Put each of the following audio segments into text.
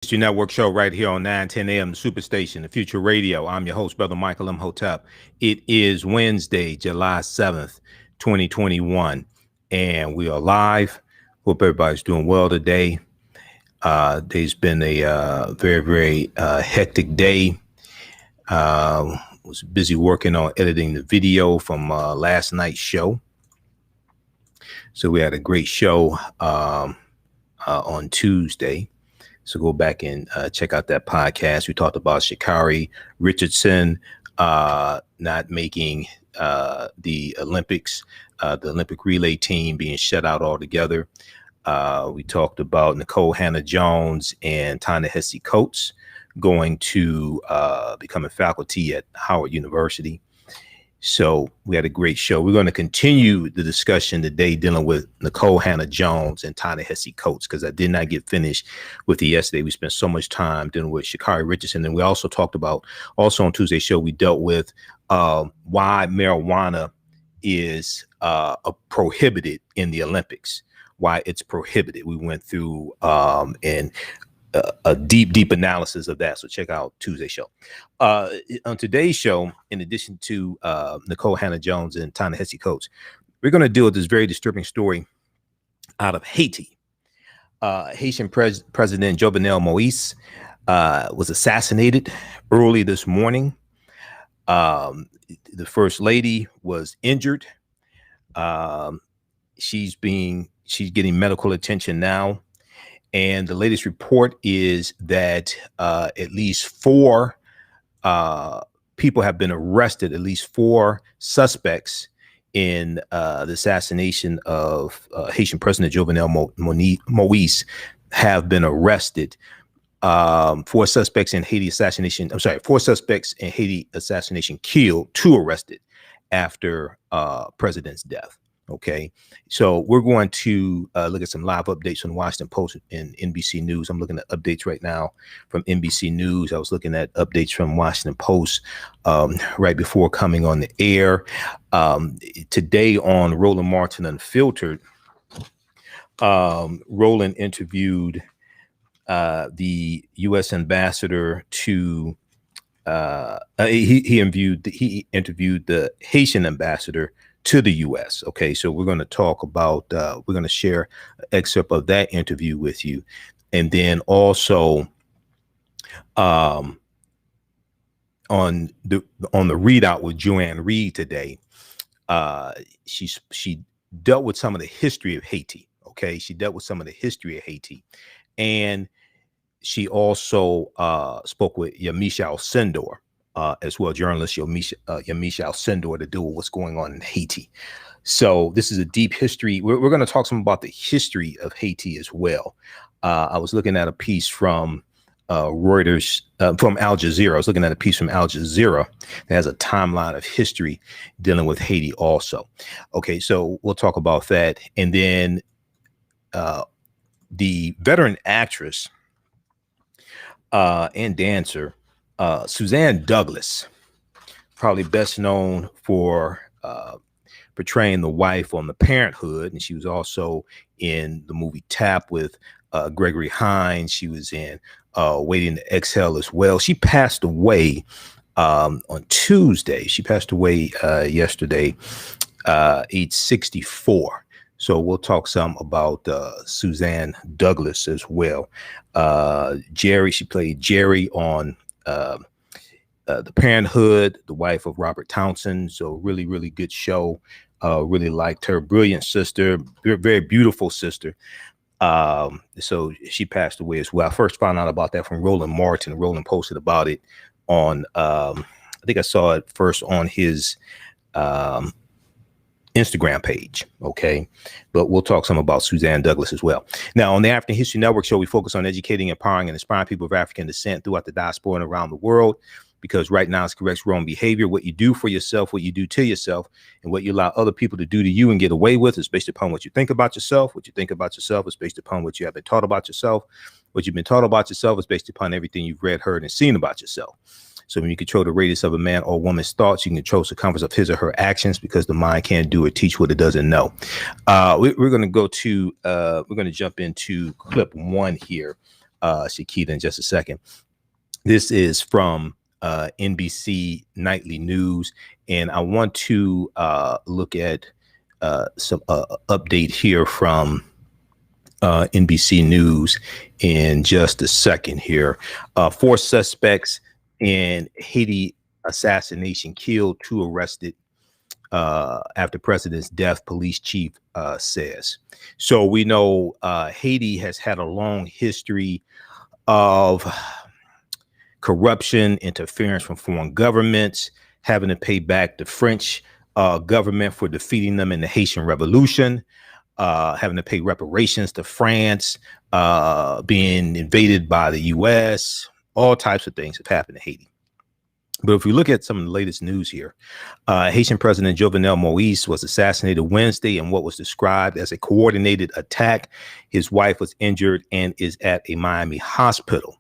It's your network show right here on 910 a.m. Superstation, the Future Radio. I'm your host, Brother Michael Imhotep. It is Wednesday, July 7th, 2021, and we are live. Hope everybody's doing well today. There's been a very hectic day. Was busy working on editing the video from last night's show. So we had a great show on Tuesday. So go back and check out that podcast. We talked about Sha'Carri Richardson not making the Olympics, the Olympic relay team being shut out altogether. We talked about Nikole Hannah-Jones and Ta-Nehisi Coates going to becoming faculty at Howard University. So we had a great show. We're going to continue the discussion today dealing with Nikole Hannah-Jones and Ta-Nehisi Coates, because I did not get finished with it yesterday. We spent so much time dealing with Sha'Carri Richardson. And we also talked about, also on Tuesday's show, we dealt with why marijuana is prohibited in the Olympics, why it's prohibited. We went through and a deep analysis of that. So check out Tuesday's show. On today's show, in addition to Nikole Hannah-Jones and Ta-Nehisi Coates, we're going to deal with this very disturbing story out of Haiti. Haitian President Jovenel Moise was assassinated early this morning. The First Lady was injured. She's getting medical attention now. And the latest report is that at least four people have been arrested, at least four suspects in the assassination of Haitian President Jovenel Moise have been arrested. Four suspects in Haiti assassination. Four suspects in Haiti assassination killed, two arrested after president's death. Okay, so we're going to look at some live updates on Washington Post and NBC News. I'm looking at updates right now from NBC News. I was looking at updates from Washington Post right before coming on the air. Today on Roland Martin Unfiltered, Roland interviewed the U.S. ambassador to he interviewed the Haitian ambassador to the U.S. Okay, so we're going to talk about, we're going to share an excerpt of that interview with you. And then also on the readout with Joanne Reed today, she dealt with some of the history of Haiti. Okay, she dealt with some of the history of Haiti. And she also spoke with Yamisha Alcindor, as well, journalist Yamisha Alcindor, to deal with what's going on in Haiti. So this is a deep history. We're going to talk some about the history of Haiti as well. I was looking at a piece from Reuters, from Al Jazeera. I was looking at a piece from Al Jazeera that has a timeline of history dealing with Haiti also. Okay, so we'll talk about that. And then the veteran actress and dancer, Suzanne Douglas, probably best known for portraying the wife on the Parenthood, and she was also in the movie Tap with Gregory Hines. She was in Waiting to Exhale as well. She passed away on Tuesday. She passed away yesterday, age 64. So we'll talk some about Suzanne Douglas as well. Jerry, she played Jerry on the Parenthood, the wife of Robert Townsend. So really good show. Really liked her. Brilliant sister, very beautiful sister. So she passed away as well. I first found out about that from Roland Martin. Roland posted about it on, I think I saw it first on his Instagram page. Okay, but we'll talk some about Suzanne Douglas as well. Now, on the African History Network show, we focus on educating, empowering, and inspiring people of African descent throughout the diaspora and around the world, because right now it's corrects wrong behavior. What you do for yourself, what you do to yourself, and what you allow other people to do to you and get away with is based upon what you think about yourself. What you think about yourself is based upon what you have been taught about yourself. What you've been taught about yourself is based upon everything you've read, heard, and seen about yourself. So when you control the radius of a man or woman's thoughts, you can control the circumference of his or her actions, because the mind can't do or teach what it doesn't know. We're going to go to, we're going to jump into clip one here Shakita, in just a second. This is from NBC Nightly News, and I want to look at some update here from NBC News in just a second here. 4 suspects in Haiti assassination killed, 2 arrested after president's death, police chief says. So we know Haiti has had a long history of corruption, interference from foreign governments, having to pay back the French government for defeating them in the Haitian Revolution, having to pay reparations to France, being invaded by the U.S. All types of things have happened to Haiti. But if we look at some of the latest news here, Haitian President Jovenel Moise was assassinated Wednesday in what was described as a coordinated attack. His wife was injured and is at a Miami hospital.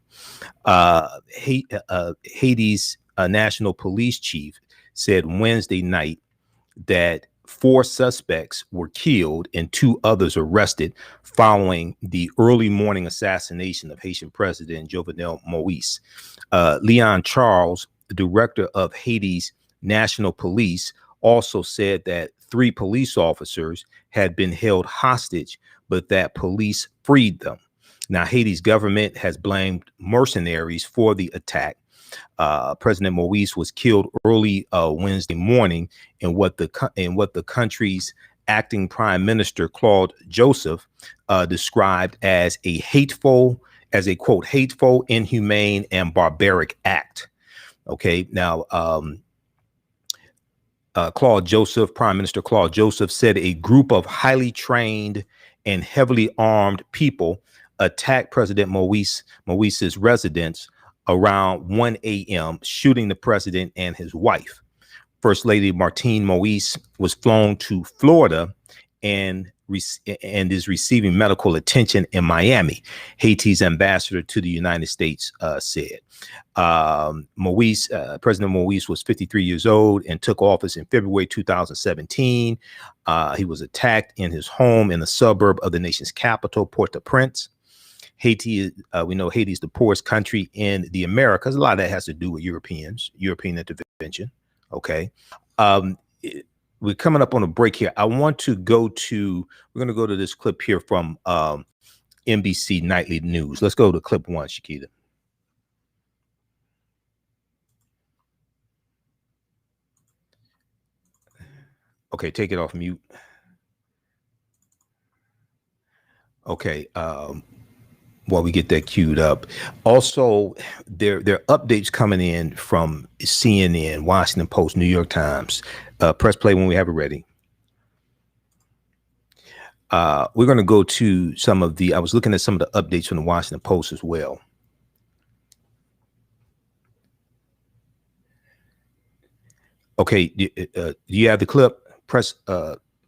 Haiti's national police chief said Wednesday night that 4 suspects were killed and 2 others arrested following the early morning assassination of Haitian President Jovenel Moise. Leon Charles, the director of Haiti's national police, also said that 3 police officers had been held hostage, but that police freed them. Now, Haiti's government has blamed mercenaries for the attack. President Moise was killed early Wednesday morning in what the country's acting prime minister, Claude Joseph, described as a quote, hateful, inhumane, and barbaric act. Okay, now, Prime Minister Claude Joseph said a group of highly trained and heavily armed people attacked President Moise's residence around 1 a.m., shooting the president and his wife. First Lady Martine Moise was flown to Florida and is receiving medical attention in Miami, Haiti's ambassador to the United States said. President Moise was 53 years old and took office in February 2017. He was attacked in his home in the suburb of the nation's capital, Port-au-Prince. Haiti, we know Haiti is the poorest country in the Americas. A lot of that has to do with European intervention. Okay. We're coming up on a break here. We're going to go to this clip here from NBC Nightly News. Let's go to clip 1, Shakita. Okay, take it off mute. Okay, while we get that queued up. Also, there are updates coming in from CNN, Washington Post, New York Times. Press play when we have it ready. We're going to go to I was looking at some of the updates from the Washington Post as well. Okay, do you have the clip?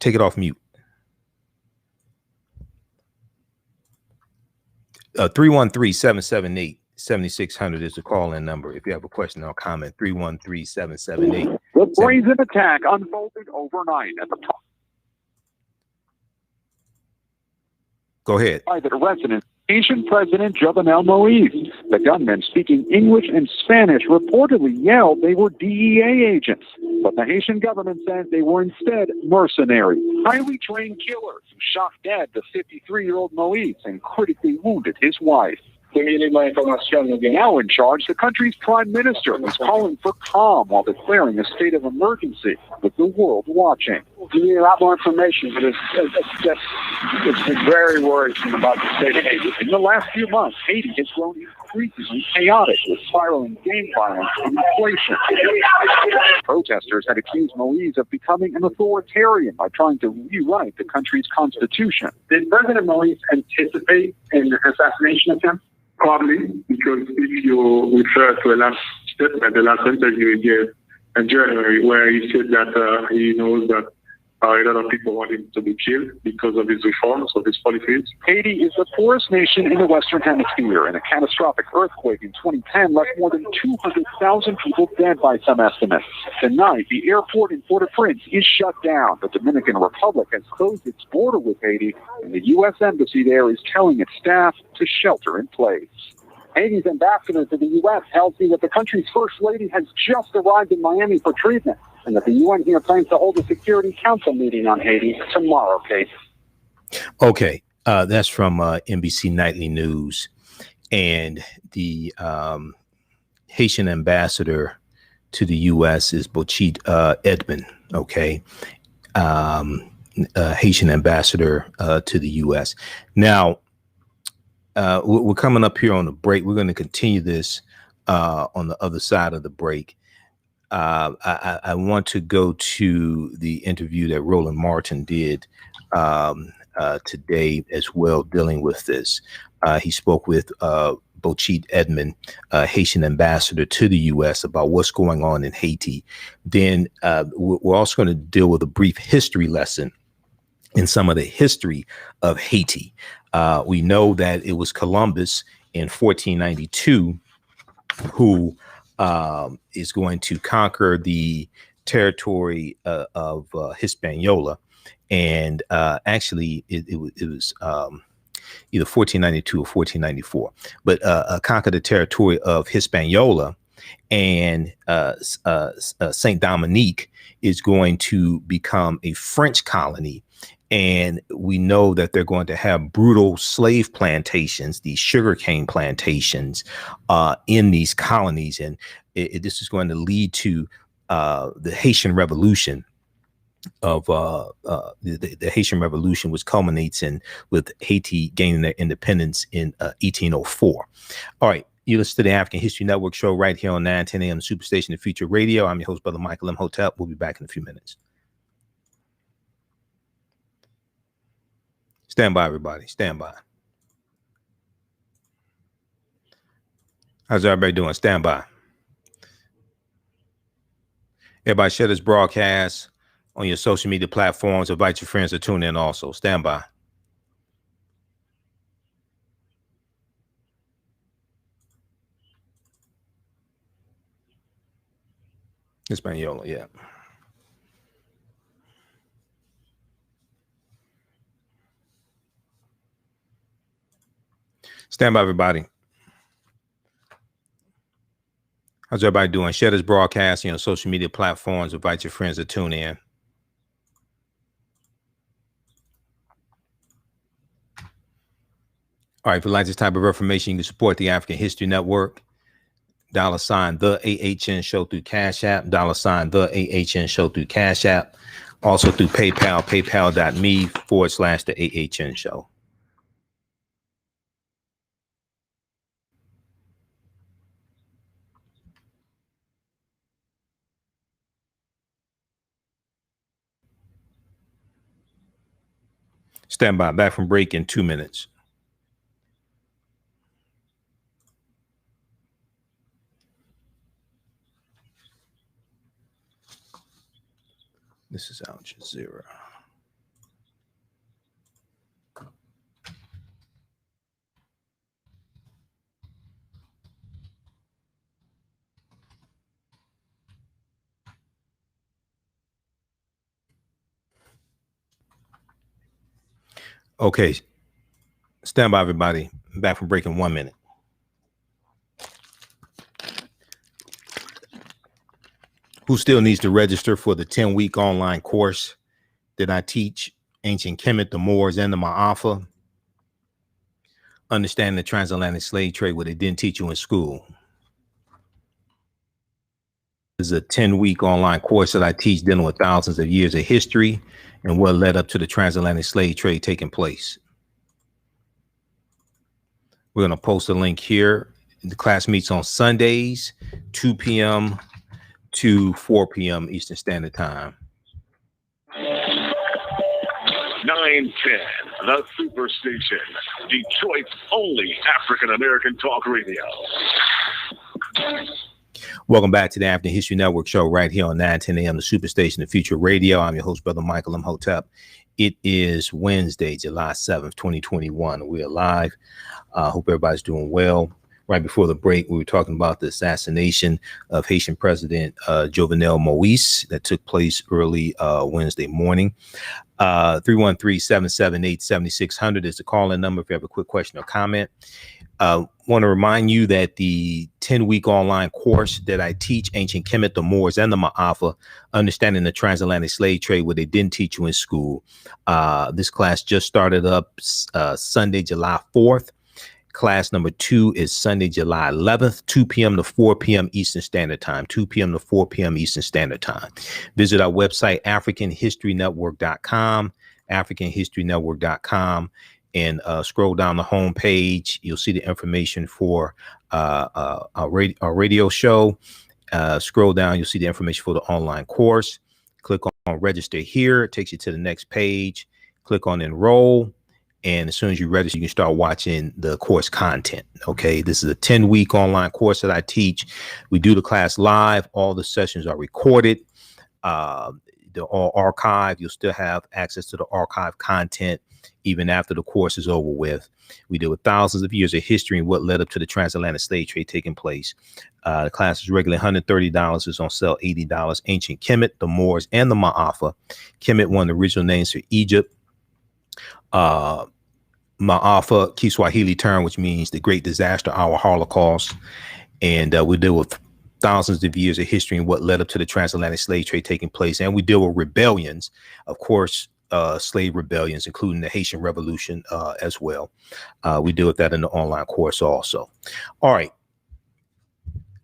Take it off mute. 313-778-7600 is the call-in number. If you have a question or comment, 313-778. The brazen attack unfolded overnight at the top. Go ahead. Private residence, Haitian President Jovenel Moise. The gunmen, speaking English and Spanish, reportedly yelled they were DEA agents. But the Haitian government says they were instead mercenaries, highly trained killers who shot dead the 53-year-old Moise and critically wounded his wife. Now in charge, the country's prime minister is calling for calm while declaring a state of emergency, with the world watching. You need a lot more information, but it's very worrisome about the state of Haiti. In the last few months, Haiti has grown increasingly chaotic, with spiraling gang violence and inflation. Protesters had accused Moise of becoming an authoritarian by trying to rewrite the country's constitution. Did President Moise anticipate an assassination attempt? Probably, because if you refer to the last statement, the last interview he gave in January, where he said that he knows that A lot of people want him to be killed because of his reforms, of his policies. Haiti is the poorest nation in the Western Hemisphere, and a catastrophic earthquake in 2010 left more than 200,000 people dead by some estimates. Tonight, the airport in Port-au-Prince is shut down. The Dominican Republic has closed its border with Haiti, and the U.S. Embassy there is telling its staff to shelter in place. Haiti's ambassador to the U.S. tells me that the country's first lady has just arrived in Miami for treatment, and that the UN here plans to hold a Security Council meeting on Haiti tomorrow, Kate. Okay, that's from NBC Nightly News. And the Haitian ambassador to the U.S. is Bochit Edmond, okay? Haitian ambassador to the U.S. Now, we're coming up here on the break. We're going to continue this on the other side of the break. I want to go to the interview that Roland Martin did today as well, dealing with this. He spoke with Bochit Edmond, Haitian ambassador to the U.S., about what's going on in Haiti. Then we're also going to deal with a brief history lesson in some of the history of Haiti. We know that it was Columbus in 1492 who is going to conquer the territory of Hispaniola. And actually, it was either 1492 or 1494, but conquer the territory of Hispaniola. And Saint Dominique is going to become a French colony. And we know that they're going to have brutal slave plantations, these sugarcane plantations in these colonies. And this is going to lead to the Haitian Revolution of the Haitian Revolution, which culminates with Haiti gaining their independence in 1804. All right. You listen to the African History Network show right here on 910 AM Superstation and Future Radio. I'm your host, Brother Michael Imhotep. We'll be back in a few minutes. Stand by, everybody. Stand by. How's everybody doing? Stand by. Everybody share this broadcast on your social media platforms. Invite your friends to tune in also. Stand by. Hispaniola, yeah. Stand by, everybody. How's everybody doing? Share this broadcast on your social media platforms. Invite your friends to tune in. All right, if you like this type of information, you can support the African History Network. $ the AHN show through Cash App. $ the AHN show through Cash App. Also through PayPal, paypal.me/the AHN show. Stand by. Back from break in 2 minutes. This is Al Jazeera. Okay. Stand by, everybody. Back from break in 1 minute. Who still needs to register for the 10-week online course that I teach? Ancient Kemet, the Moors, and the Ma'afa. Understanding the transatlantic slave trade, what they didn't teach you in school. This is a 10-week online course that I teach dealing with thousands of years of history and what led up to the transatlantic slave trade taking place. We're going to post a link here. The class meets on Sundays, 2 p.m. to 4 p.m. Eastern Standard Time. 910, the Superstation, Detroit's only African-American talk radio. Welcome back to the African History Network show right here on 910 a.m. the Superstation, the Future Radio. I'm your host, Brother Michael Imhotep. It is Wednesday, July 7th, 2021. We're live. Hope everybody's doing well. Right before the break, we were talking about the assassination of Haitian President Jovenel Moise that took place early Wednesday morning. 313-778-7600 is the call-in number if you have a quick question or comment. Want to remind you that the 10-week online course that I teach, Ancient Kemet, the Moors, and the Ma'afa, Understanding the Transatlantic Slave Trade, what they didn't teach you in school. This class just started up Sunday, July 4th. Class number 2 is Sunday, July 11th, 2 p.m. to 4 p.m. Eastern Standard Time, 2 p.m. to 4 p.m. Eastern Standard Time. Visit our website, AfricanHistoryNetwork.com, AfricanHistoryNetwork.com, and scroll down the home page. You'll see the information for our radio show. Scroll down, you'll see the information for the online course. Click on register here. It takes you to the next page. Click on enroll. And as soon as you register, you can start watching the course content. Okay, this is a 10-week online course that I teach. We do the class live. All the sessions are recorded. They're all archived. You'll still have access to the archive content even after the course is over with. We deal with thousands of years of history and what led up to the transatlantic slave trade taking place. The class is regularly $130. It's on sale $80. Ancient Kemet, the Moors, and the Ma'afa. Kemet, one of the original names for Egypt. Ma'afa, Kiswahili term, which means the great disaster, our Holocaust. And we deal with thousands of years of history and what led up to the transatlantic slave trade taking place. And we deal with rebellions, of course, slave rebellions, including the Haitian Revolution as well. We deal with that in the online course also. All right.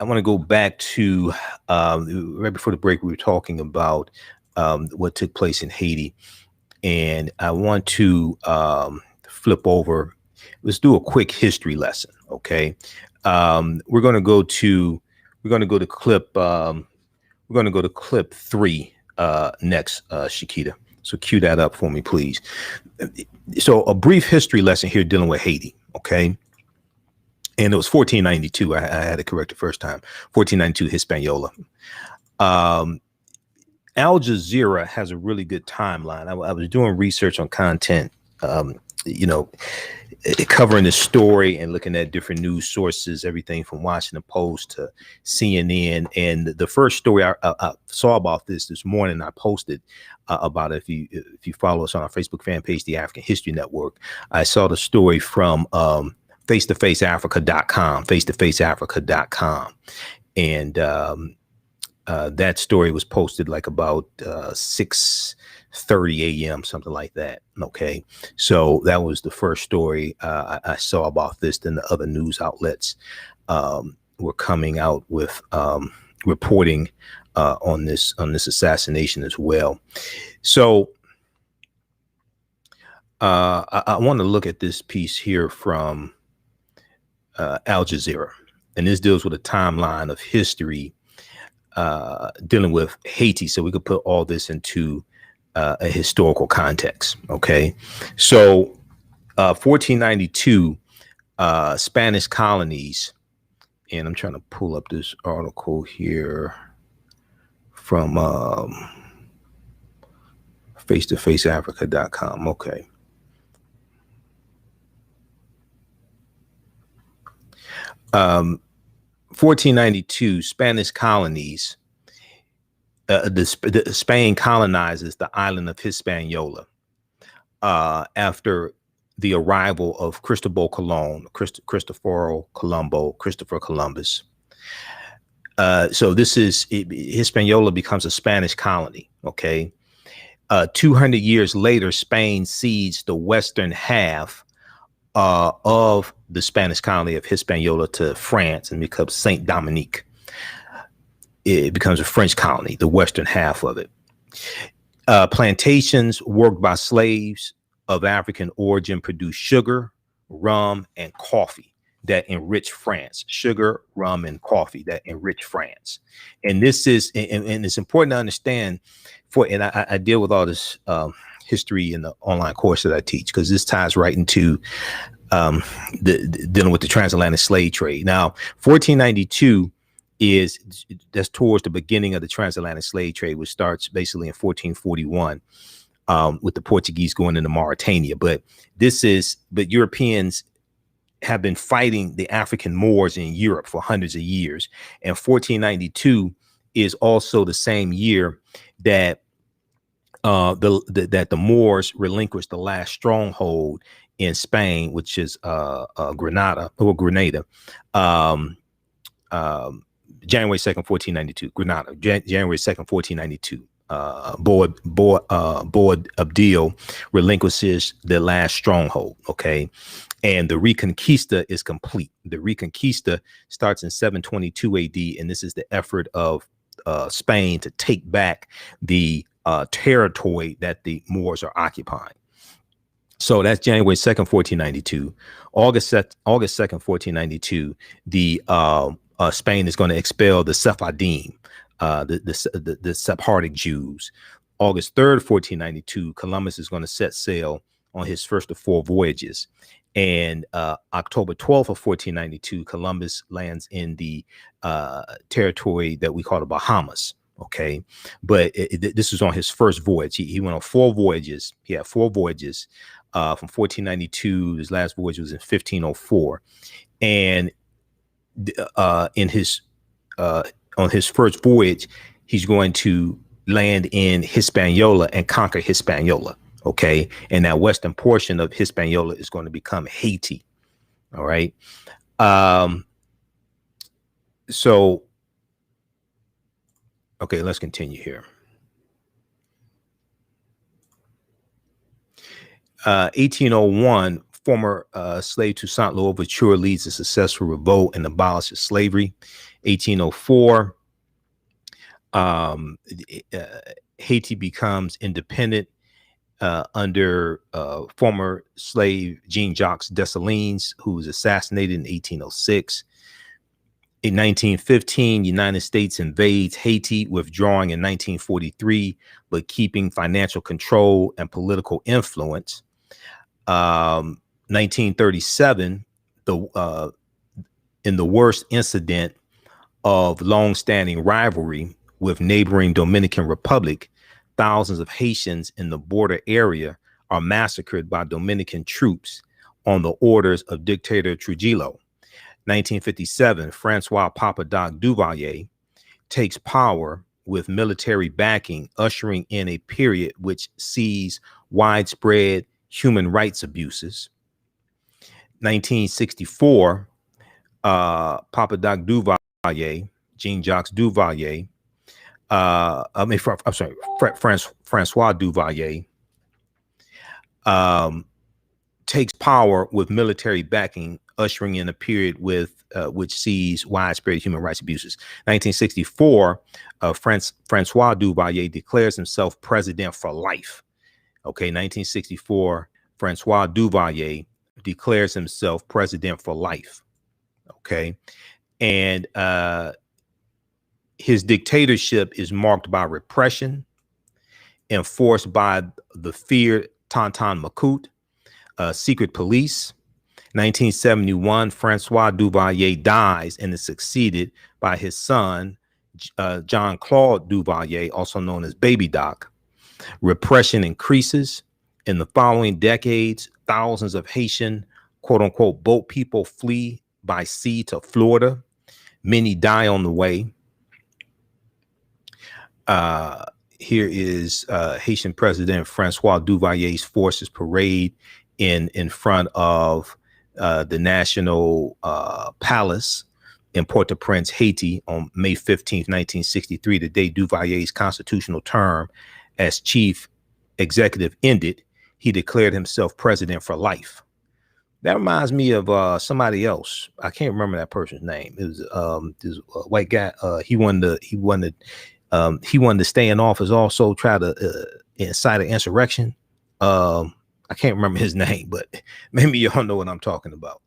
I want to go back to right before the break, we were talking about what took place in Haiti. And I want to flip over. Let's do a quick history lesson. Okay. We're going to go to clip. We're going to go to clip 3 next, Shakita. So cue that up for me, please. So a brief history lesson here dealing with Haiti. Okay. And it was 1492. I had to correct the first time. 1492 Hispaniola. Al Jazeera has a really good timeline. I was doing research on content, covering the story and looking at different news sources, everything from Washington Post to CNN. And the first story I saw about this morning, I posted about it. If you follow us on our Facebook fan page, the African History Network, I saw the story from face-to-faceafrica.com, and that story was posted like about 6:30 a.m., something like that. Okay, so that was the first story I saw about this. Then the other news outlets were coming out with reporting on this assassination as well. So I want to look at this piece here from Al Jazeera, and this deals with a timeline of history dealing with Haiti, so we could put all this into a historical context. Okay, so 1492 Spanish colonies, and I'm trying to pull up this article here from face-to-faceafrica.com. Okay. Um, 1492 Spanish colonies. The Spain colonizes the island of Hispaniola after the arrival of Christopher Columbus. So this is Hispaniola becomes a Spanish colony. Okay. 200 years later, Spain cedes the western half of the Spanish colony of Hispaniola to France and becomes Saint Dominique. It becomes a French colony, the western half of it. Plantations worked by slaves of African origin produce sugar, rum, and coffee that enrich France. Sugar, rum, and coffee that enrich France. And this is, and it's important to understand and I deal with all this history in the online course that I teach, because this ties right into dealing with the transatlantic slave trade. Now, 1492, that's towards the beginning of the transatlantic slave trade, which starts basically in 1441 with the Portuguese going into Mauritania. But Europeans have been fighting the African Moors in Europe for hundreds of years. And 1492 is also the same year that the Moors relinquished the last stronghold in Spain, which is Granada. January 2nd, 1492, Granada, January 2nd, 1492. Board Abdil relinquishes the last stronghold. Okay. And the Reconquista is complete. The Reconquista starts in 722 AD. And this is the effort of Spain to take back the territory that the Moors are occupying. So that's January 2nd, 1492. August 2nd, 1492, the Spain is going to expel the Sephardim, the Sephardic Jews. August 3rd, 1492, Columbus is going to set sail on his first of 4 voyages. And October 12th of 1492, Columbus lands in the territory that we call the Bahamas. Okay. But this was on his first voyage. He went on 4 voyages. He had 4 voyages from 1492. His last voyage was in 1504. And on his first voyage, he's going to land in Hispaniola and conquer Hispaniola. Okay. And that western portion of Hispaniola is going to become Haiti. All right. So, okay, let's continue here. 1801, former slave Toussaint Louverture leads a successful revolt and abolishes slavery. 1804, Haiti becomes independent under former slave Jean-Jacques Dessalines, who was assassinated in 1806. In 1915, United States invades Haiti, withdrawing in 1943, but keeping financial control and political influence. 1937, in the worst incident of long-standing rivalry with neighboring Dominican Republic, thousands of Haitians in the border area are massacred by Dominican troops on the orders of dictator Trujillo. 1957, Francois Papa Doc Duvalier takes power with military backing, ushering in a period which sees widespread human rights abuses. 1964, Papa Doc Duvalier, Jean-Jacques Duvalier, Francois Duvalier, takes power with military backing, ushering in a period with which sees widespread human rights abuses. 1964, Francois Duvalier declares himself president for life. Okay, 1964, Francois Duvalier declares himself president for life. Okay, and his dictatorship is marked by repression, enforced by the feared Tonton Macoute, secret police. 1971, Francois Duvalier dies and is succeeded by his son, John Claude Duvalier, also known as Baby Doc. Repression increases. In the following decades, thousands of Haitian, quote unquote, boat people flee by sea to Florida. Many die on the way. Here is Haitian President Francois Duvalier's forces parade in front of the National Palace in Port-au-Prince, Haiti on May 15th, 1963, the day Duvalier's constitutional term as chief executive ended. He declared himself president for life. That reminds me of somebody else. I can't remember that person's name. It was this white guy. He wanted to stay in office, also try to incite an insurrection. I can't remember his name, but maybe y'all know what I'm talking about.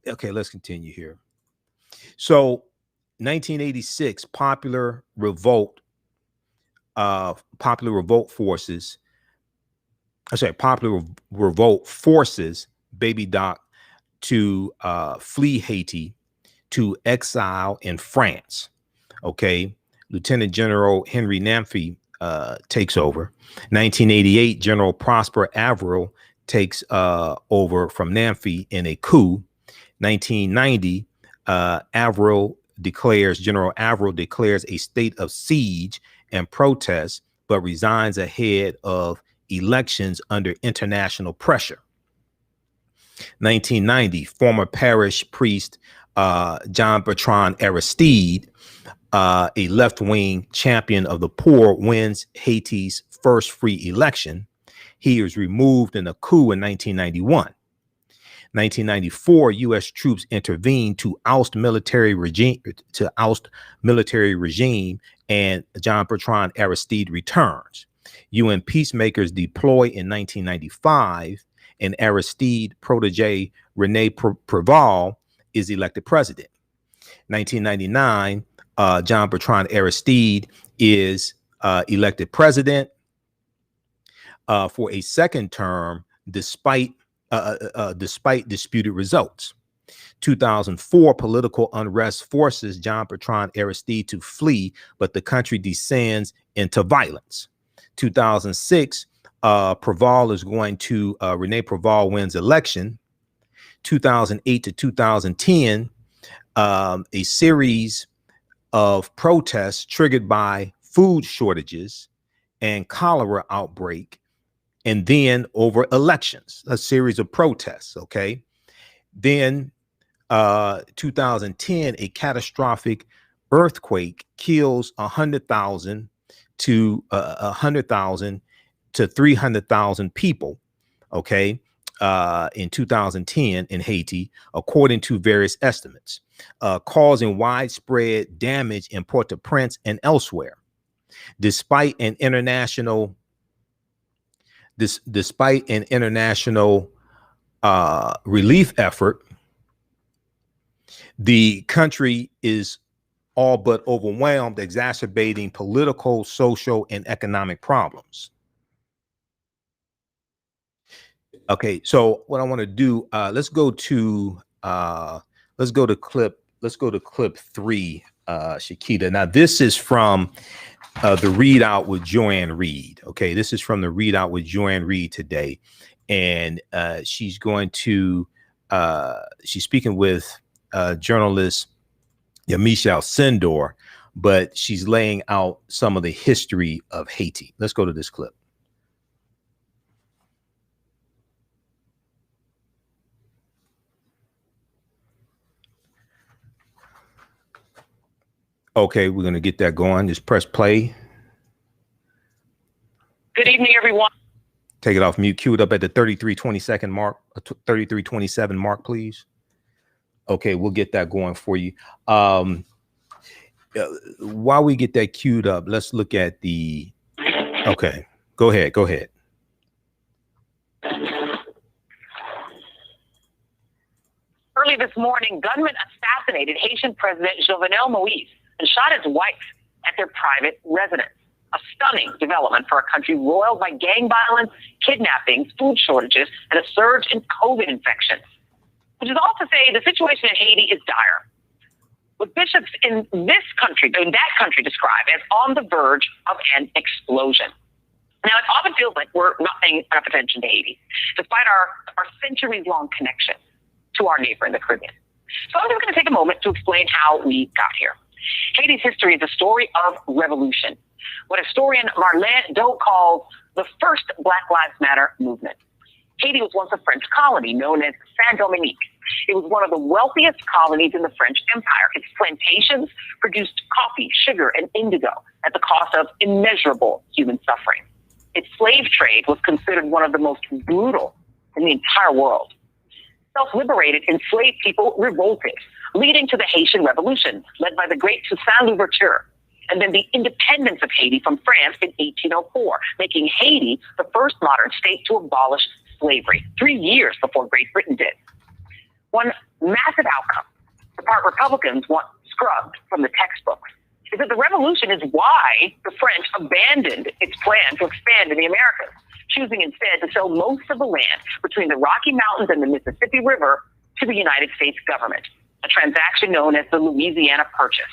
Okay, let's continue here. So 1986, popular revolt forces Baby Doc to flee Haiti to exile in France. Okay. Lieutenant General Henry Namphy takes over. 1988, General Prosper Avril takes over from Namphy in a coup. 1990, General Avril declares a state of siege and protest, but resigns ahead of elections under international pressure. 1990, former parish priest John Bertrand Aristide, a left-wing champion of the poor, wins Haiti's first free election. He is removed in a coup in 1991. 1994, U.S. troops intervened to oust military regime, and John Bertrand Aristide returns. UN peacemakers deploy in 1995, and Aristide protege Rene Preval is elected president. 1999, John Bertrand Aristide is elected president for a second term, despite disputed results. 2004, political unrest forces John Bertrand Aristide to flee, but the country descends into violence. 2006, Preval is going to Rene Preval wins election. 2008 to 2010, a series of protests triggered by food shortages and cholera outbreak, and then over elections, a series of protests. Okay. Then 2010, a catastrophic earthquake kills 100,000 to 300,000 people. Okay. In 2010 in Haiti, according to various estimates, causing widespread damage in Port-au-Prince and elsewhere. Despite an international relief effort, the country is all but overwhelmed, exacerbating political, social, and economic problems. Okay, so what I want to do, let's go to clip 3, Shakita. Now this is from the readout with Joanne Reed. Okay, this is from the readout with Joanne Reed today, and she's going to she's speaking with journalist Michelle Sendor, but she's laying out some of the history of Haiti. Let's go to this clip. Okay, we're going to get that going. Just press play. Good evening, everyone. Take it off mute. Cue it up at the 33:20 mark, 33:27 mark, please. Okay, we'll get that going for you. While we get that queued up, let's look at the. Okay, go ahead. Go ahead. Early this morning, gunmen assassinated Haitian President Jovenel Moise and shot his wife at their private residence. A stunning development for a country roiled by gang violence, kidnappings, food shortages, and a surge in COVID infections. Which is all to say the situation in Haiti is dire. What bishops in that country describe as on the verge of an explosion. Now, it often feels like we're not paying enough attention to Haiti, despite our centuries-long connection to our neighbor in the Caribbean. So I'm just going to take a moment to explain how we got here. Haiti's history is a story of revolution, what historian Marlene Doe calls the first Black Lives Matter movement. Haiti was once a French colony known as Saint-Dominique. It was one of the wealthiest colonies in the French Empire. Its plantations produced coffee, sugar, and indigo at the cost of immeasurable human suffering. Its slave trade was considered one of the most brutal in the entire world. Self-liberated enslaved people revolted, leading to the Haitian Revolution, led by the great Toussaint Louverture, and then the independence of Haiti from France in 1804, making Haiti the first modern state to abolish slavery, 3 years before Great Britain did. One massive outcome, the part Republicans want scrubbed from the textbooks, is that the revolution is why the French abandoned its plan to expand in the Americas, choosing instead to sell most of the land between the Rocky Mountains and the Mississippi River to the United States government. a transaction known as the Louisiana Purchase.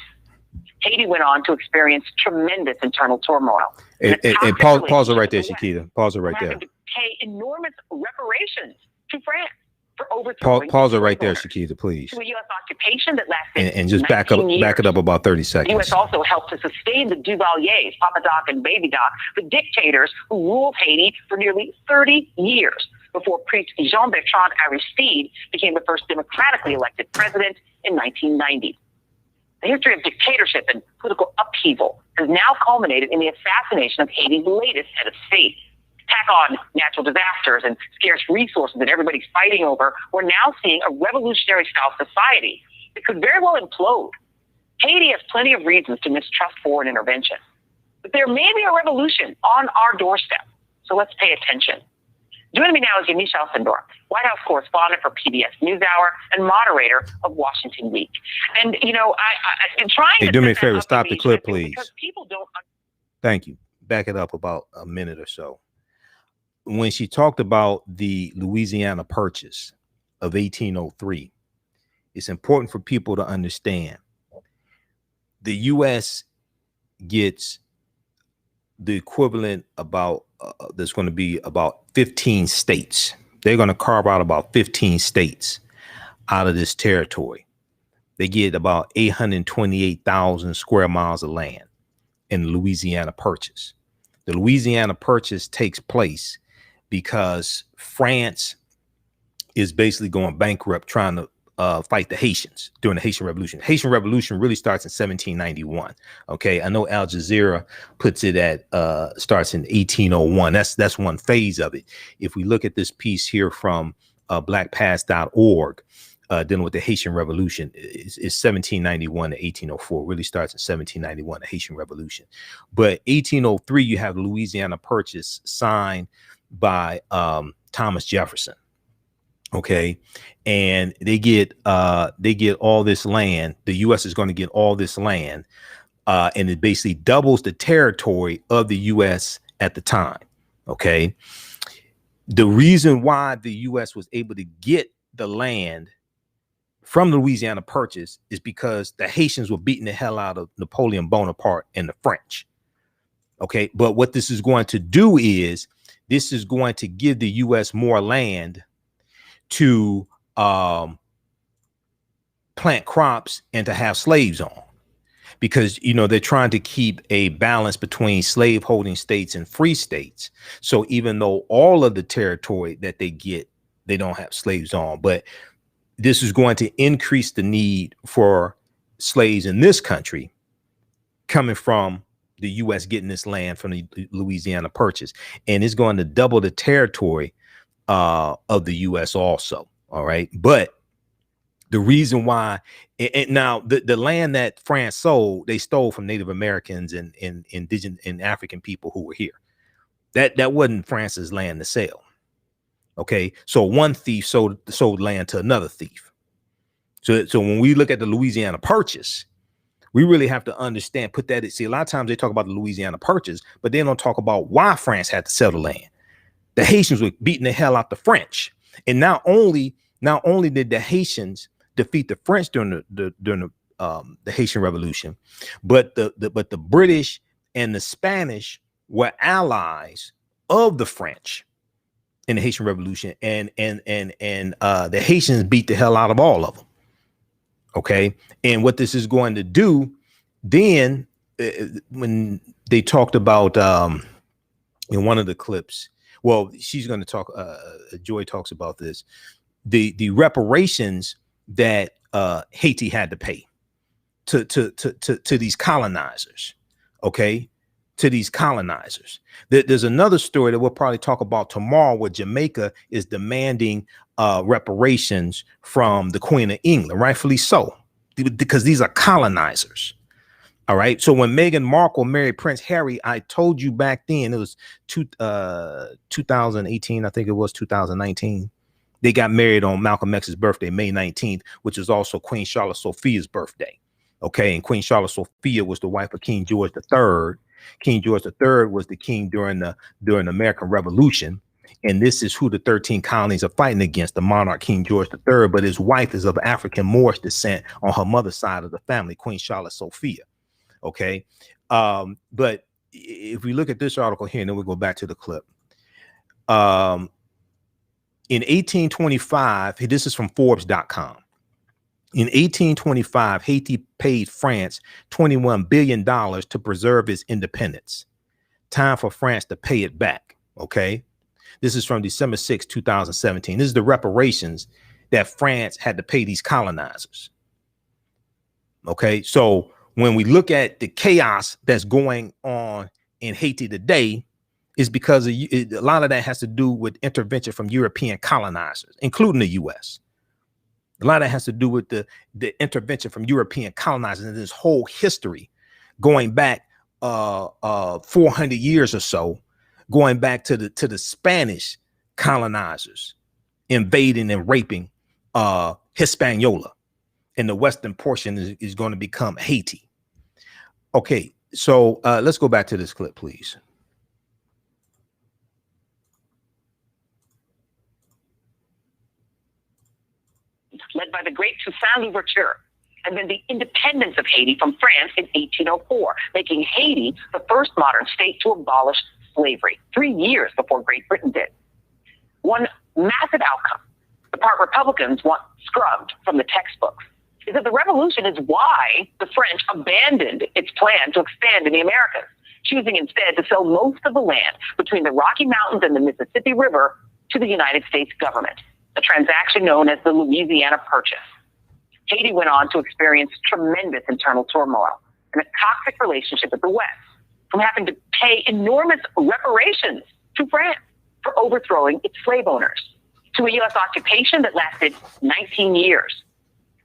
Haiti went on to experience tremendous internal turmoil. Hey, pause it right there, Shakita. Pause it right there. To pay enormous reparations to France for overthrowing. Pause it right there, Shakita, please. To a U.S. occupation that lasted and just back it up about 30 seconds. The U.S. also helped to sustain the Duvaliers, Papa Doc and Baby Doc, the dictators who ruled Haiti for nearly 30 years before priest Jean-Bertrand Aristide became the first democratically elected president in 1990. The history of dictatorship and political upheaval has now culminated in the assassination of Haiti's latest head of state. Tack on natural disasters and scarce resources that everybody's fighting over, we're now seeing a revolutionary-style society that could very well implode. Haiti has plenty of reasons to mistrust foreign intervention, but there may be a revolution on our doorstep, so let's pay attention. Joining me now is Michelle Sendor, White House correspondent for PBS NewsHour and moderator of Washington Week. And, you know, I'm trying to... Hey, do me a favor, stop the clip, please. Because people don't... Thank you. Back it up about a minute or so. When she talked about the Louisiana Purchase of 1803, it's important for people to understand the U.S. gets the equivalent about there's going to be about 15 states. They're going to carve out about 15 states out of this territory. They get about 828,000 square miles of land in the Louisiana Purchase. The Louisiana Purchase takes place because France is basically going bankrupt trying to fight the Haitians during the Haitian Revolution. Haitian Revolution really starts in 1791. Okay, I know Al Jazeera puts it at starts in 1801. That's one phase of it. If we look at this piece here from blackpast.org, dealing with the Haitian Revolution, is 1791 to 1804. Really starts in 1791, the Haitian Revolution. But 1803, you have the Louisiana Purchase signed by Thomas Jefferson. Okay, and they get all this land. The U.S. is going to get all this land, and it basically doubles the territory of the U.S. at the time. Okay, the reason why the U.S. was able to get the land from the Louisiana Purchase is because the Haitians were beating the hell out of Napoleon Bonaparte and the French. Okay, but what this is going to do is this is going to give the U.S. more land to plant crops and to have slaves on, because, you know, they're trying to keep a balance between slave holding states and free states. So even though all of the territory that they get, they don't have slaves on, but this is going to increase the need for slaves in this country coming from the U.S. getting this land from the Louisiana Purchase, and it's going to double the territory of the U.S. also. All right. But the reason why now the land that France sold, they stole from Native Americans and indigenous and African people who were here. That wasn't France's land to sell. OK, so one thief sold land to another thief. So when we look at the Louisiana Purchase, we really have to understand, put that. See, a lot of times they talk about the Louisiana Purchase, but they don't talk about why France had to sell the land. The Haitians were beating the hell out the French, and not only did the Haitians defeat the French during the Haitian Revolution, but the British and the Spanish were allies of the French in the Haitian Revolution, and the Haitians beat the hell out of all of them. Okay, and what this is going to do then, when they talked about in one of the clips. Well, she's going to talk. Joy talks about this, the reparations that Haiti had to pay to these colonizers. OK, to these colonizers. There's another story that we'll probably talk about tomorrow, where Jamaica is demanding reparations from the Queen of England, rightfully so, because these are colonizers. All right. So when Meghan Markle married Prince Harry, I told you back then, it was 2018. I think it was 2019. They got married on Malcolm X's birthday, May 19th, which is also Queen Charlotte Sophia's birthday. OK, and Queen Charlotte Sophia was the wife of King George III. King George III was the king during the American Revolution. And this is who the 13 colonies are fighting against, the monarch King George III, but his wife is of African Moorish descent on her mother's side of the family, Queen Charlotte Sophia. Okay. But if we look at this article here, and then we'll go back to the clip. In 1825, this is from Forbes.com. In 1825, Haiti paid France $21 billion to preserve its independence. Time for France to pay it back. Okay. This is from December 6, 2017. This is the reparations that France had to pay these colonizers. Okay. So when we look at the chaos that's going on in Haiti today, is because a lot of that has to do with intervention from European colonizers, including the U.S. A lot of that has to do with the intervention from European colonizers and this whole history going back 400 years or so, going back to the Spanish colonizers invading and raping Hispaniola, and the western portion is going to become Haiti. Okay, so let's go back to this clip, please. Led by the great Toussaint Louverture, and then the independence of Haiti from France in 1804, making Haiti the first modern state to abolish slavery, 3 years before Great Britain did. One massive outcome, the part Republicans want scrubbed from the textbooks, is that the revolution is why the French abandoned its plan to expand in the Americas, choosing instead to sell most of the land between the Rocky Mountains and the Mississippi River to the United States government, a transaction known as the Louisiana Purchase. Haiti went on to experience tremendous internal turmoil and a toxic relationship with the West, from having to pay enormous reparations to France for overthrowing its slave owners, to a U.S. occupation that lasted 19 years.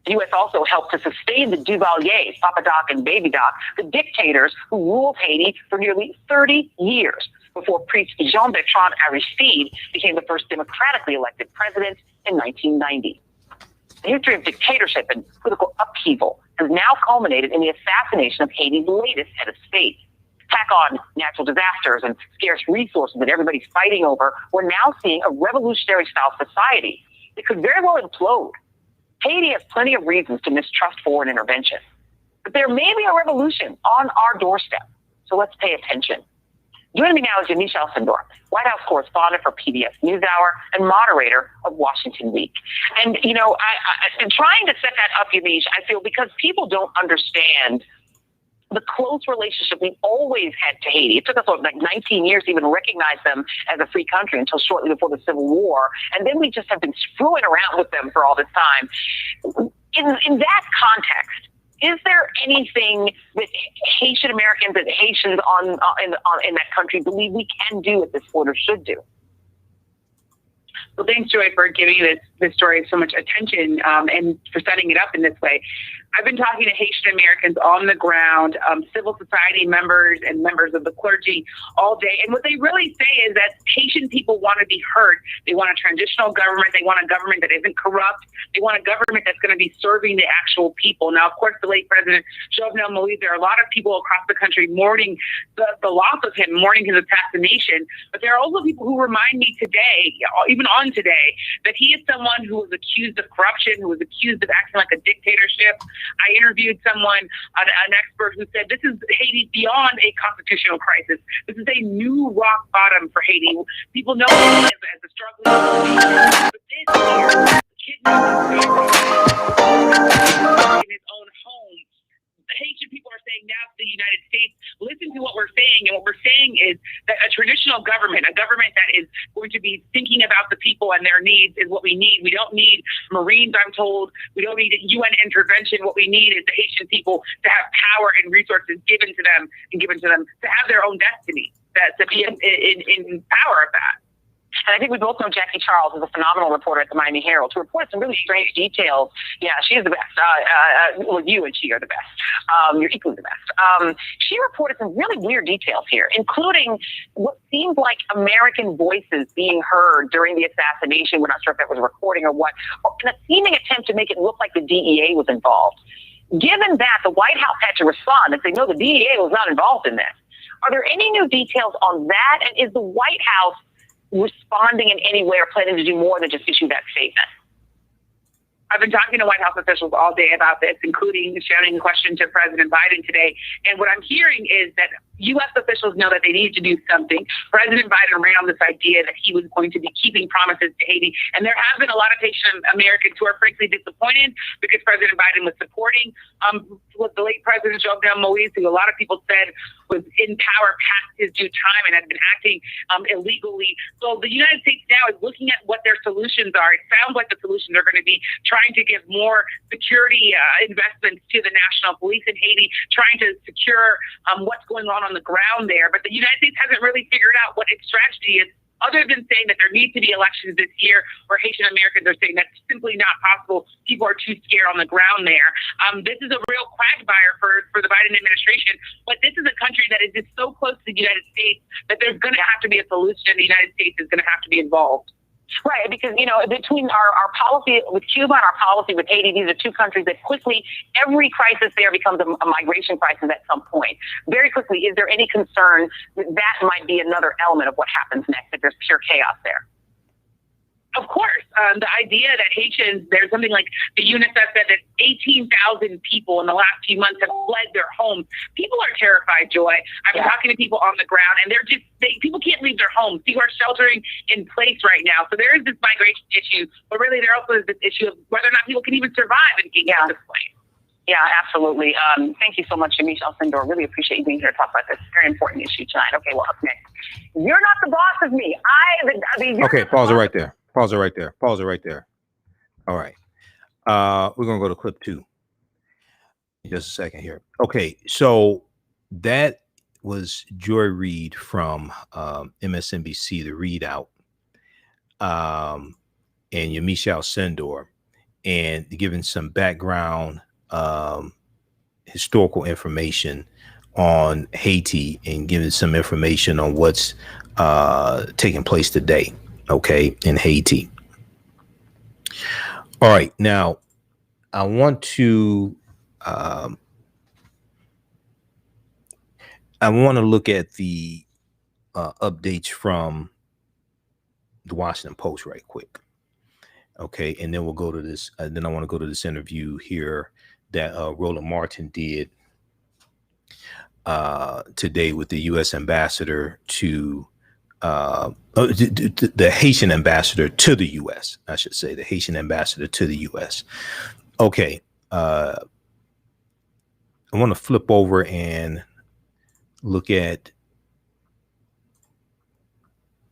The U.S. also helped to sustain the Duvaliers, Papa Doc and Baby Doc, the dictators who ruled Haiti for nearly 30 years before priest Jean-Bertrand Aristide became the first democratically elected president in 1990. The history of dictatorship and political upheaval has now culminated in the assassination of Haiti's latest head of state. Tack on natural disasters and scarce resources that everybody's fighting over, we're now seeing a revolutionary-style society that could very well implode. Haiti has plenty of reasons to mistrust foreign intervention, but there may be a revolution on our doorstep, so let's pay attention. Joining me now is Yanish Elsendorf, White House correspondent for PBS NewsHour and moderator of Washington Week. And, you know, I'm trying to set that up, Yanish, I feel, because people don't understand the close relationship we've always had to Haiti. It took us like 19 years to even recognize them as a free country until shortly before the Civil War. And then we just have been screwing around with them for all this time. In that context, is there anything that Haitian Americans and Haitians in that country believe we can do at this point or should do? Well, thanks, Joy, for giving this story so much attention and for setting it up in this way. I've been talking to Haitian Americans on the ground, civil society members and members of the clergy all day. And what they really say is that Haitian people want to be heard. They want a transitional government. They want a government that isn't corrupt. They want a government that's going to be serving the actual people. Now, of course, the late President Jovenel Moise, there are a lot of people across the country mourning the loss of him, mourning his assassination. But there are also people who remind me today, even on today, that he is someone who was accused of corruption, who was accused of acting like a dictatorship. I interviewed someone, an expert, who said this is Haiti beyond a constitutional crisis. This is a new rock bottom for Haiti. People know him as a struggling, but this year, kidnapping in his own home. The Haitian people are saying now to the United States, listen to what we're saying. And what we're saying is that a traditional government, a government that is going to be thinking about the people and their needs is what we need. We don't need Marines, I'm told. We don't need UN intervention. What we need is the Haitian people to have power and resources given to them to have their own destiny, to be in power of that. And I think we both know Jackie Charles is a phenomenal reporter at the Miami Herald who reports some really strange details. Yeah, she is the best. Well, you and she are the best. You're equally the best. She reported some really weird details here, including what seemed like American voices being heard during the assassination. We're not sure if that was a recording or what, in a seeming attempt to make it look like the DEA was involved. Given that, the White House had to respond and say, no, the DEA was not involved in this. Are there any new details on that? And is the White House responding in any way or planning to do more than just issue that statement? I've been talking to White House officials all day about this, including shouting a question to President Biden today. And what I'm hearing is that U.S. officials know that they need to do something. President Biden ran on this idea that he was going to be keeping promises to Haiti. And there have been a lot of Haitian Americans who are frankly disappointed because President Biden was supporting the late President Jovenel Moise, who a lot of people said was in power past his due time and had been acting illegally. So the United States now is looking at what their solutions are. It sounds like the solutions are going to be trying to give more security investments to the national police in Haiti, trying to secure what's going on the ground there. But the United States hasn't really figured out what its strategy is, other than saying that there need to be elections this year, where Haitian Americans are saying that's simply not possible. People are too scared on the ground there. This is a real quagmire for the Biden administration. But this is a country that is just so close to the United States that there's going to have to be a solution. The United States is going to have to be involved. Right, because, between our policy with Cuba and our policy with Haiti, these are two countries that quickly, every crisis there becomes a migration crisis at some point. Very quickly, is there any concern that might be another element of what happens next if there's pure chaos there? Of course, the idea that Haitians, there's something like the UNICEF said that 18,000 people in the last few months have fled their homes. People are terrified, Joy. I've been talking to people on the ground, and people can't leave their homes. People are sheltering in place right now. So there is this migration issue, but really there also is this issue of whether or not people can even survive in getting to this place. Yeah, absolutely. Thank you so much, Michelle Sindor. Really appreciate you being here to talk about this very important issue tonight. Okay, well, up next. You're not the boss of me. Okay, pause it right there. Pause it right there. Pause it right there. All right. We're going to go to clip 2 in just a second here. Okay, so that was Joy Reid from MSNBC, the readout, and your Michelle Sindor, and giving some background historical information on Haiti and giving some information on what's taking place today, okay, in Haiti. All right, now I want to look at the updates from the Washington Post right quick. Okay, and then we'll go to this. Then I want to go to this interview here that Roland Martin did today with the U.S. ambassador to the Haitian ambassador to the U.S. I should say the Haitian ambassador to the U.S. Okay, I want to flip over and look at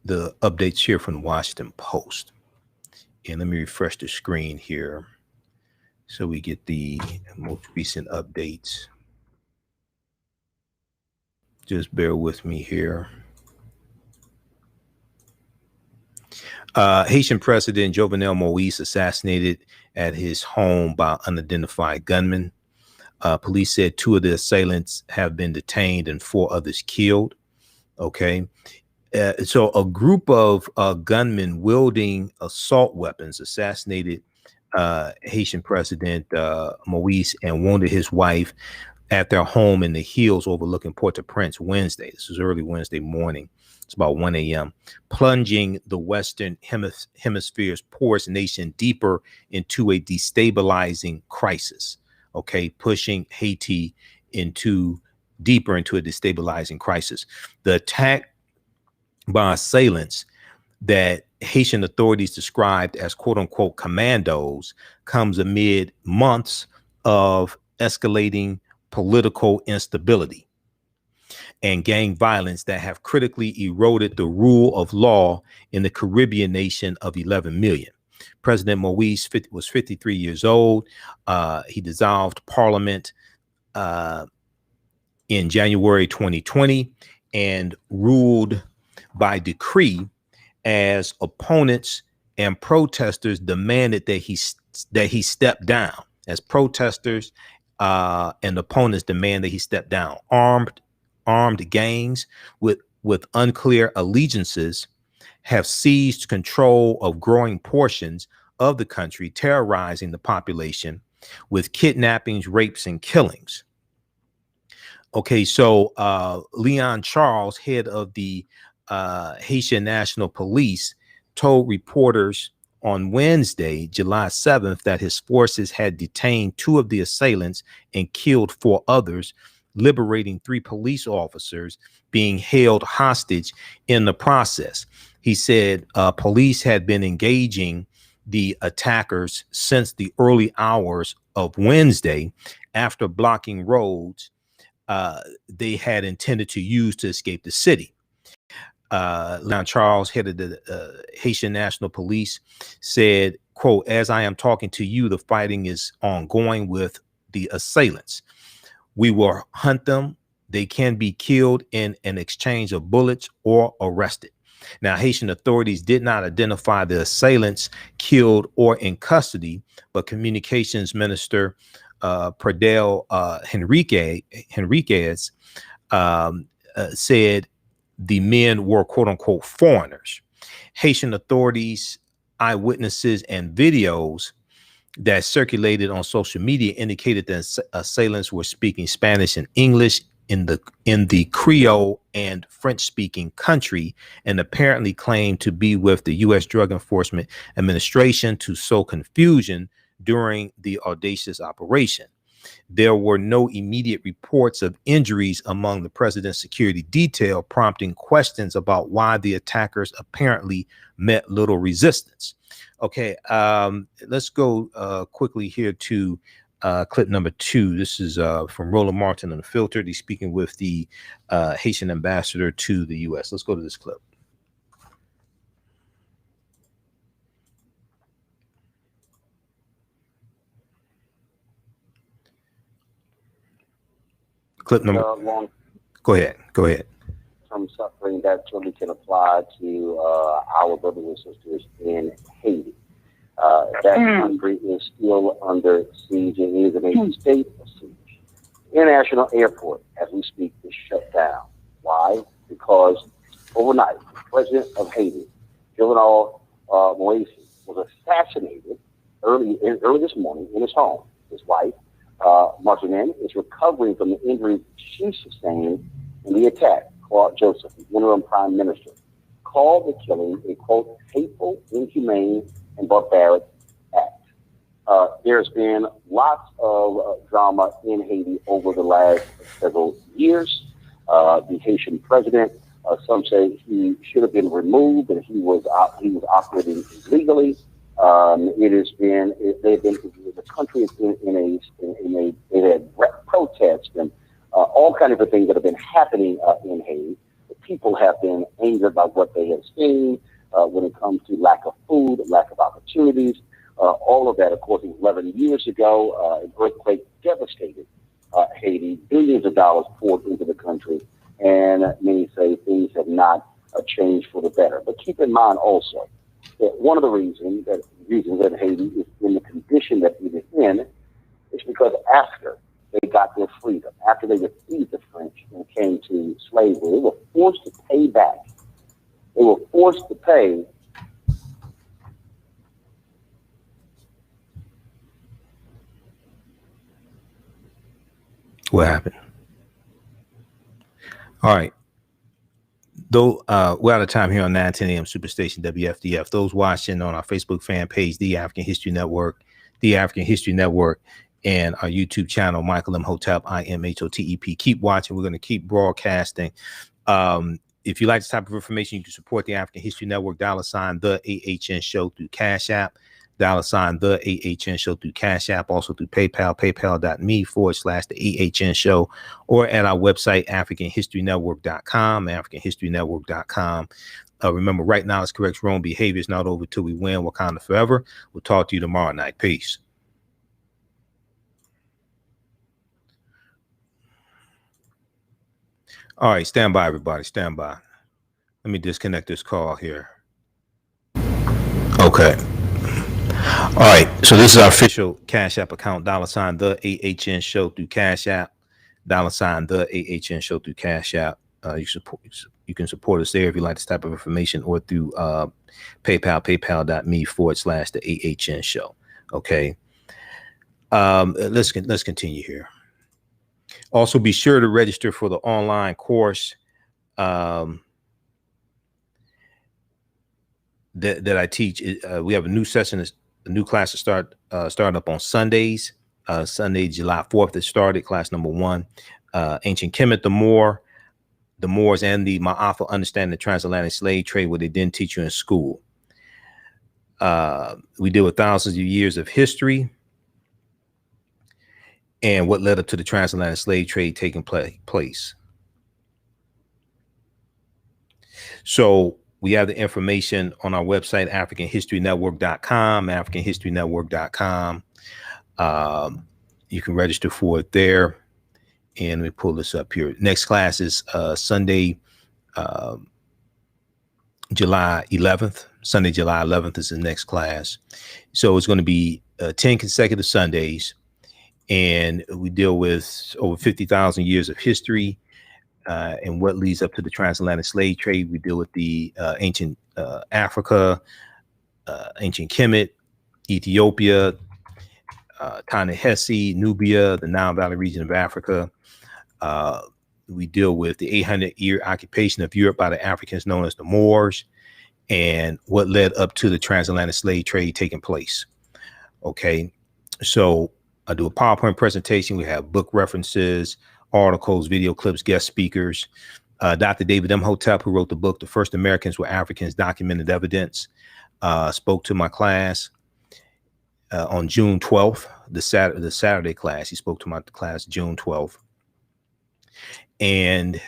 the updates here from the Washington Post. And let me refresh the screen here so we get the most recent updates. Just bear with me here. Haitian President Jovenel Moise assassinated at his home by unidentified gunmen. Police said 2 of the assailants have been detained and 4 others killed. Okay. So a group of gunmen wielding assault weapons assassinated Haitian President Moise and wounded his wife at their home in the hills overlooking Port-au-Prince Wednesday. This was early Wednesday morning. It's about 1 a.m., plunging the Western Hemisphere's poorest nation deeper into a destabilizing crisis. Okay, pushing Haiti deeper into a destabilizing crisis. The attack by assailants that Haitian authorities described as quote unquote commandos comes amid months of escalating political instability and gang violence that have critically eroded the rule of law in the Caribbean nation of 11 million. President Moise was 53 years old. He dissolved parliament in January 2020 and ruled by decree as opponents and protesters demanded that he step down. As protesters and opponents demand that he step down. Armed gangs with unclear allegiances have seized control of growing portions of the country, terrorizing the population with kidnappings, rapes, and killings. Okay, so Leon Charles, head of the Haitian National Police told reporters on Wednesday, July 7th, that his forces had detained 2 of the assailants and killed 4 others, liberating 3 police officers being held hostage in the process. He said police had been engaging the attackers since the early hours of Wednesday after blocking roads they had intended to use to escape the city. Lieutenant Charles, head of the Haitian National Police, said, quote, "As I am talking to you, the fighting is ongoing with the assailants. We will hunt them. They can be killed in an exchange of bullets or arrested." Now, Haitian authorities did not identify the assailants killed or in custody, but Communications Minister Pradel Henriquez said the men were quote unquote foreigners. Haitian authorities, eyewitnesses, and videos that circulated on social media indicated that assailants were speaking Spanish and English in the Creole and French-speaking country, and apparently claimed to be with the U.S. Drug Enforcement Administration to sow confusion during the audacious operation. There were no immediate reports of injuries among the president's security detail, prompting questions about why the attackers apparently met little resistance. Okay, let's go quickly here to clip number 2. This is from Roland Martin Unfiltered. He's speaking with the Haitian ambassador to the U.S. Let's go to this clip. Clip number. Go ahead. Some suffering that certainly can apply to our brothers and sisters in Haiti. That country is still under siege and is in a state of siege. International airport, as we speak, is shut down. Why? Because overnight, the president of Haiti, Jovenel Moise, was assassinated early this morning in his home. His wife, Martine, is recovering from the injuries she sustained in the attack. Claude Joseph, the interim prime minister, called the killing a, quote, hateful, inhumane, and barbaric act. There's been lots of drama in Haiti over the last several years. The Haitian president, some say he should have been removed and he was operating illegally. The country has been they've had protests and all kinds of things that have been happening in Haiti. The people have been angered by what they have seen when it comes to lack of food, lack of opportunities. All of that, of course, 11 years ago, an earthquake devastated Haiti. Billions of dollars poured into the country, and many say things have not changed for the better. But keep in mind also that one of the reasons that Haiti is in the condition that it is in is because after they got their freedom, after they defeated the French and came to slavery, they were forced to pay back. They were forced to pay What happened? All right. Though we're out of time here on 910 AM Superstation WFDF. Those watching on our Facebook fan page, The African History Network, and our YouTube channel, Michael Imhotep, IMHOTEP. Keep watching. We're going to keep broadcasting. If you like this type of information, you can support the African History Network, $ the AHN show through Cash App, $ the AHN show through Cash App, also through PayPal, paypal.me/the AHN show, or at our website, AfricanHistoryNetwork.com. Remember, right now, it's correct wrong behavior. It's not over till we win. Wakanda forever. We'll talk to you tomorrow night. Peace. All right, stand by, everybody. Stand by. Let me disconnect this call here. Okay. All right. So this is our official Cash App account, $ the AHN show through Cash App, $ the AHN show through Cash App. You can support us there if you like this type of information, or through PayPal, paypal.me/the AHN show. Okay. Let's continue here. Also, be sure to register for the online course. that I teach. We have a new session, a new class to start up on Sundays. Sunday, July 4th, it started, class number 1. Ancient Kemet, the Moors and the Ma'afa understand the transatlantic slave trade, what they didn't teach you in school. We deal with thousands of years of history and what led up to the transatlantic slave trade taking place. So we have the information on our website, AfricanHistoryNetwork.com, AfricanHistoryNetwork.com. You can register for it there. And we pull this up here. Next class is Sunday, July 11th. Sunday, July 11th is the next class. So it's going to be 10 consecutive Sundays. And we deal with over 50,000 years of history and what leads up to the transatlantic slave trade. We deal with the ancient Africa, ancient Kemet, Ethiopia, Ta-Nehisi, Nubia, the Nile Valley region of Africa. We deal with the 800-year occupation of Europe by the Africans known as the Moors and what led up to the transatlantic slave trade taking place. Okay, so I do a PowerPoint presentation. We have book references, articles, video clips, guest speakers. Dr. David Imhotep, who wrote the book, The First Americans Were Africans, Documented Evidence, spoke to my class on June 12th, the Saturday class. He spoke to my class June 12th. And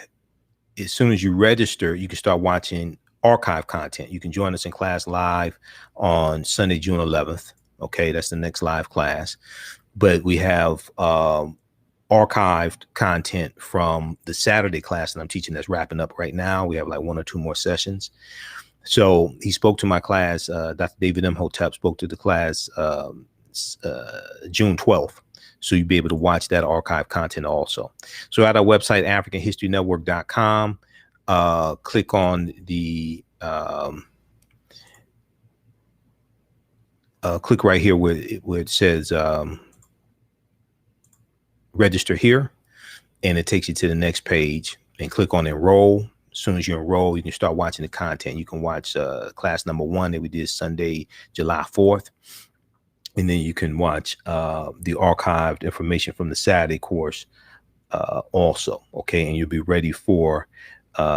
as soon as you register, you can start watching archive content. You can join us in class live on Sunday, June 11th. Okay, that's the next live class. But we have archived content from the Saturday class that I'm teaching that's wrapping up right now. We have like 1 or 2 more sessions. So he spoke to my class. Dr. David Imhotep spoke to the class June 12th. So you'll be able to watch that archive content also. So at our website, AfricanHistoryNetwork.com, click on the click right here where it says register here, and it takes you to the next page, and click on enroll. As soon as you enroll, you can start watching the content. You can watch class number 1 that we did Sunday, July 4th. And then you can watch the archived information from the Saturday course also. Okay, and you'll be ready for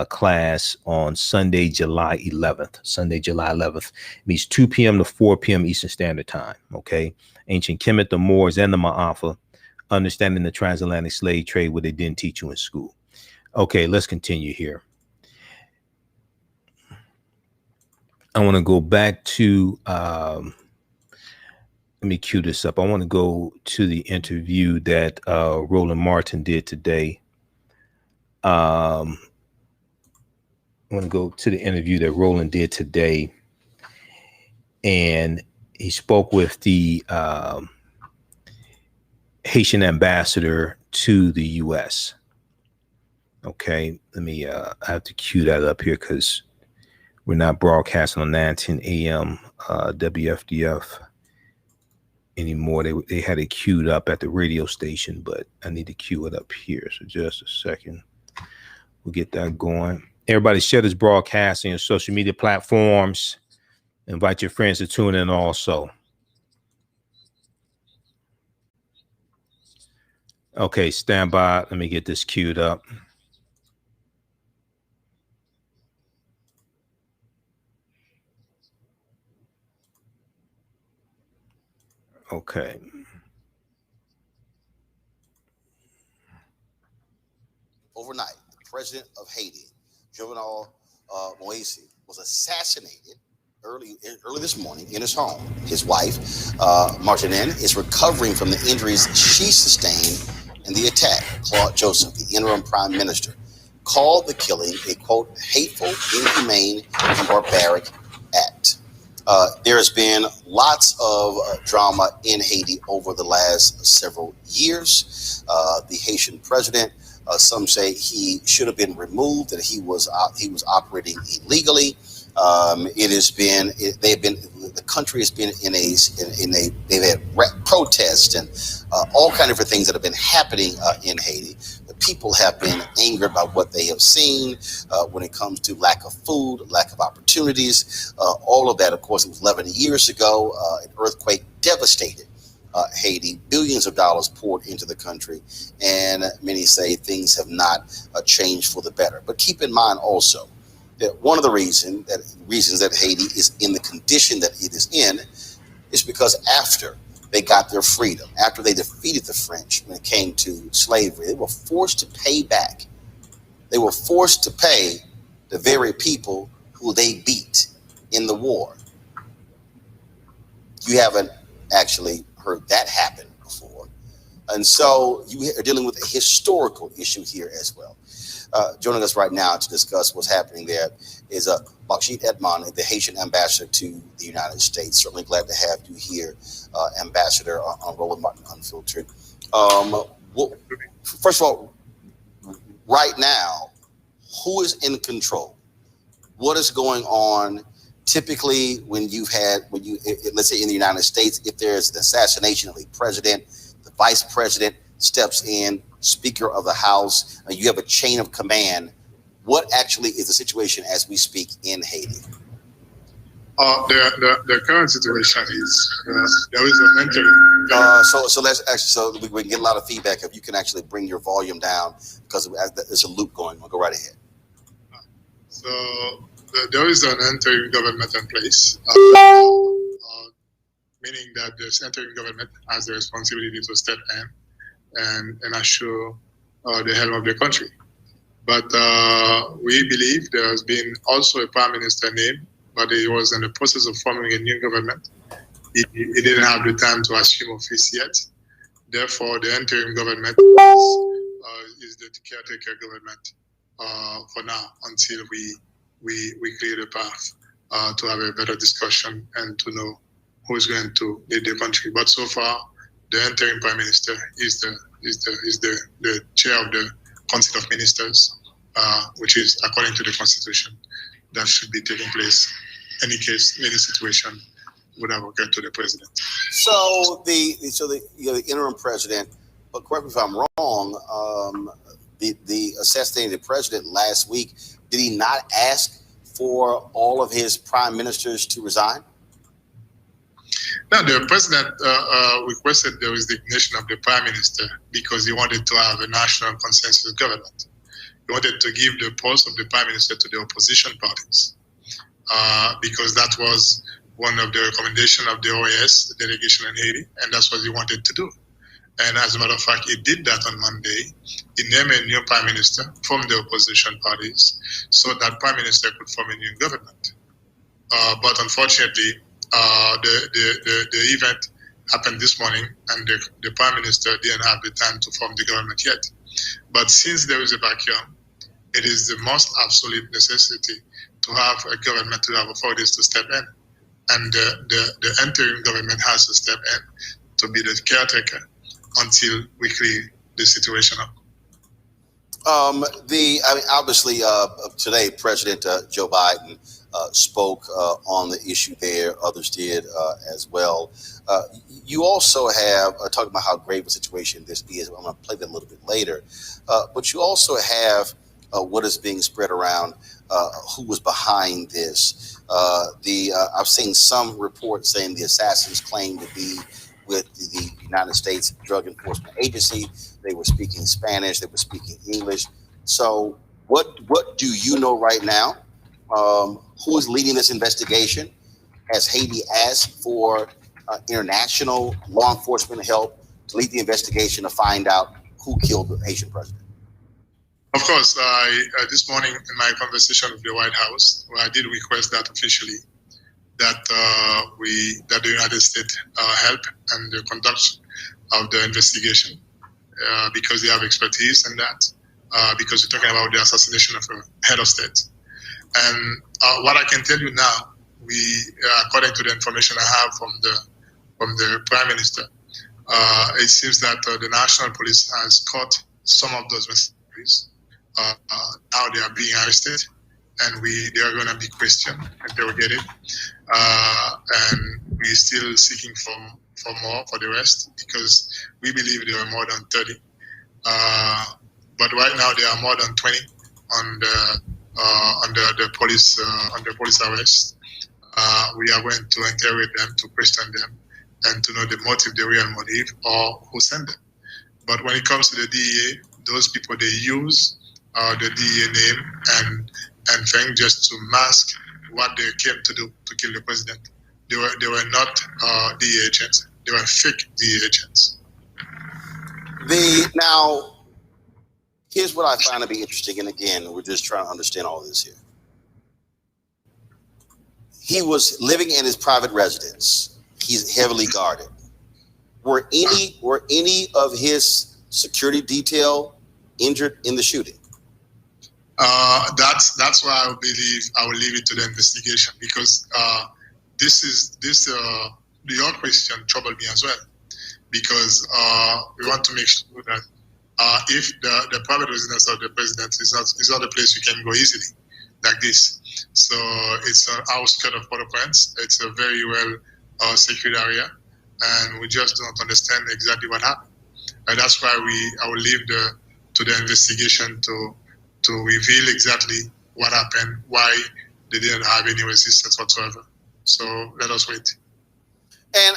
class on Sunday, July 11th. Sunday, July 11th means 2 p.m. to 4 p.m. Eastern Standard Time. Okay, Ancient Kemet, the Moors, and the Ma'afa, understanding the transatlantic slave trade, what they didn't teach you in school. Okay, let's continue here. I want to go back to let me cue this up. I want to go to the interview that Roland Martin did today. I want to go to the interview that Roland did today. And he spoke with the Haitian ambassador to the U.S. Okay, let me, I have to cue that up here because we're not broadcasting on 910 a.m. WFDF anymore. They had it queued up at the radio station, but I need to cue it up here. So just a second. We'll get that going. Everybody share this broadcast on your social media platforms. Invite your friends to tune in also. Okay, stand by. Let me get this queued up. Okay. Overnight, the president of Haiti, Jovenel Moise, was assassinated early this morning in his home. His wife, Martine, is recovering from the injuries she sustained in the attack. Claude Joseph, the interim prime minister, called the killing a, quote, hateful, inhumane, and barbaric act. There has been lots of drama in Haiti over the last several years. The Haitian president, some say he should have been removed, that he was operating illegally. The country has been they've had protests and all kinds of things that have been happening in Haiti. The people have been angered by what they have seen when it comes to lack of food, lack of opportunities. All of that, of course, it was 11 years ago. An earthquake devastated Haiti. Billions of dollars poured into the country, and many say things have not changed for the better. But keep in mind also that one of the reasons that Haiti is in the condition that it is in is because after they got their freedom, after they defeated the French when it came to slavery, they were forced to pay back. They were forced to pay the very people who they beat in the war. You haven't actually heard that happen before. And so you are dealing with a historical issue here as well. Joining us right now to discuss what's happening there is Bakshit Edmond, the Haitian ambassador to the United States. Certainly glad to have you here, Ambassador, on Roland Martin Unfiltered. First of all, right now, who is in control? What is going on? Typically, let's say in the United States, if there's an assassination of a president, the vice president steps in, Speaker of the House, you have a chain of command. What actually is the situation as we speak in Haiti? The current situation is there is an interim. So we can get a lot of feedback if you can actually bring your volume down, because there's a loop going on. Go right ahead. So there is an interim government in place, meaning that this interim government has the responsibility to step in and assure the health of the country. But we believe there has been also a prime minister named, but he was in the process of forming a new government. He didn't have the time to assume office yet. Therefore, the interim government is the caretaker government for now, until we clear the path to have a better discussion and to know who is going to lead the country. But so far, the interim prime minister is the chair of the Council of Ministers, which is, according to the Constitution, that should be taking place. Any case, any situation would have occurred to the president. So the interim president, but correct me if I'm wrong, the assassinated president last week, did he not ask for all of his prime ministers to resign? No, the president requested the resignation of the prime minister because he wanted to have a national consensus government. He wanted to give the post of the prime minister to the opposition parties because that was one of the recommendations of the OAS, the delegation in Haiti, and that's what he wanted to do. And as a matter of fact, he did that on Monday. He named a new prime minister from the opposition parties so that prime minister could form a new government. But unfortunately, the event happened this morning, and the prime minister didn't have the time to form the government yet. But since there is a vacuum, it is the most absolute necessity to have a government to have authorities to step in. And the interim government has to step in to be the caretaker until we clear the situation up. Obviously, today, President Joe Biden spoke on the issue there. Others did as well. You also have talked about how grave a situation this is. I'm going to play that a little bit later. But you also have what is being spread around, who was behind this. I've seen some reports saying the assassins claim to be with the United States Drug Enforcement Agency. They were speaking Spanish. They were speaking English. So what do you know right now? Who is leading this investigation? Has Haiti asked for international law enforcement help to lead the investigation to find out who killed the Haitian president? Of course, this morning in my conversation with the White House, I did request that officially, that the United States help in the conduct of the investigation because they have expertise in that, because we're talking about the assassination of a head of state. And what I can tell you now, according to the information I have from the Prime Minister, it seems that the National Police has caught some of those mercenaries. Now they are being arrested, and they are going to be questioned, interrogated, and we're still seeking for more for the rest, because we believe there are more than 30. but right now there are more than 20 under the police arrest. We are going to interrogate them, to question them, and to know the motive, the real motive, or who sent them. But when it comes to the DEA, those people, they use the DEA name and thing just to mask what they came to do, to kill the president. They were not DEA agents. They were fake DEA agents. Now, here's what I find to be interesting, and again, we're just trying to understand all this here. He was living in his private residence. He's heavily guarded. Were any of his security detail injured in the shooting? That's why I believe I will leave it to the investigation, because your question troubled me as well, because we want to make sure that if the private residence of the president is not a place you can go easily like this. So it's an outskirt of Port-au-Prince. It's a very well secured area, and we just don't understand exactly what happened. And that's why I will leave to the investigation to reveal exactly what happened, why they didn't have any resistance whatsoever. So let us wait. And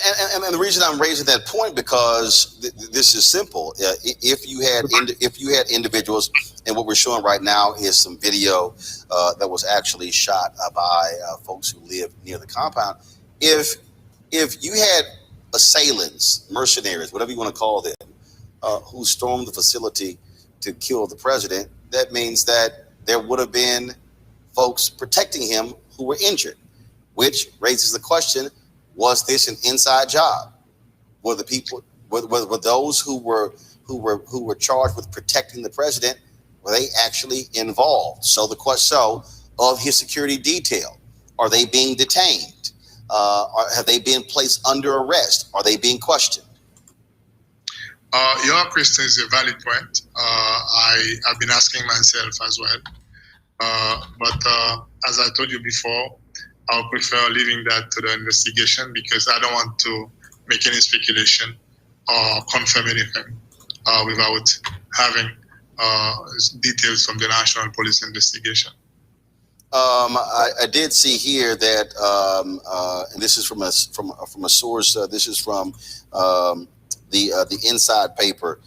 the reason I'm raising that point, because this is simple. If you had individuals, and what we're showing right now is some video that was actually shot by folks who live near the compound. If you had assailants, mercenaries, whatever you want to call them, who stormed the facility to kill the president, that means that there would have been folks protecting him who were injured, which raises the question: was this an inside job? Were the people, were those who were charged with protecting the president, were they actually involved? So the question of his security detail, are they being detained? Have they been placed under arrest? Are they being questioned? Your question is a valid point. I've been asking myself as well. But as I told you before, I'll prefer leaving that to the investigation, because I don't want to make any speculation or confirm anything without having details from the National Police investigation. I did see here that, and this is from a source. This is from the Inside paper.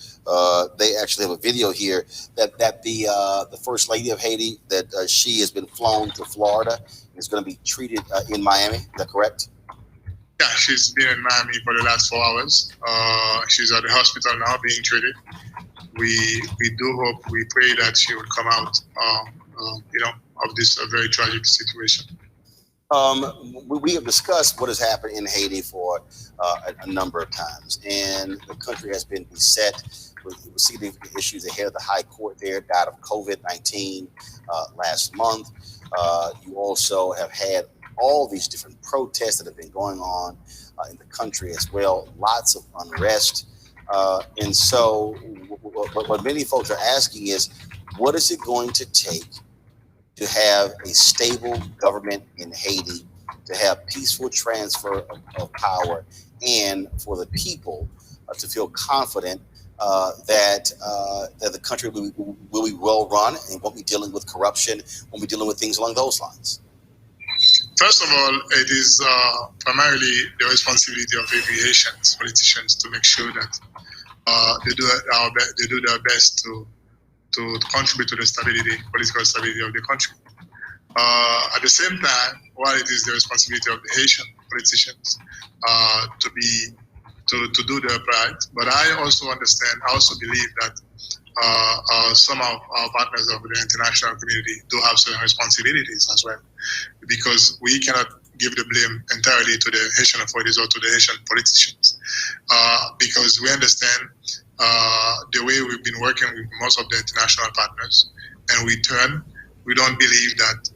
They actually have a video here that the First Lady of Haiti, that she has been flown to Florida, is going to be treated in Miami. Is that correct? Yeah, she's been in Miami for the last 4 hours. She's at the hospital now being treated. We do hope, we pray that she will come out, of this very tragic situation. We have discussed what has happened in Haiti for a number of times, and the country has been beset with significant issues. The head of the High Court there died of COVID-19 last month. You also have had all these different protests that have been going on in the country as well. Lots of unrest. And so what many folks are asking is, what is it going to take to have a stable government in Haiti, to have peaceful transfer of power, and for the people to feel confident that the country will be well run and won't be dealing with corruption, won't be dealing with things along those lines? First of all, it is primarily the responsibility of every Haitian politicians to make sure that they do their best to contribute to the political stability of the country. At the same time, while it is the responsibility of the Haitian politicians to do their part, but I also believe that some of our partners of the international community do have certain responsibilities as well, because we cannot give the blame entirely to the Haitian authorities or to the Haitian politicians, because we understand the way we've been working with most of the international partners, and we don't believe that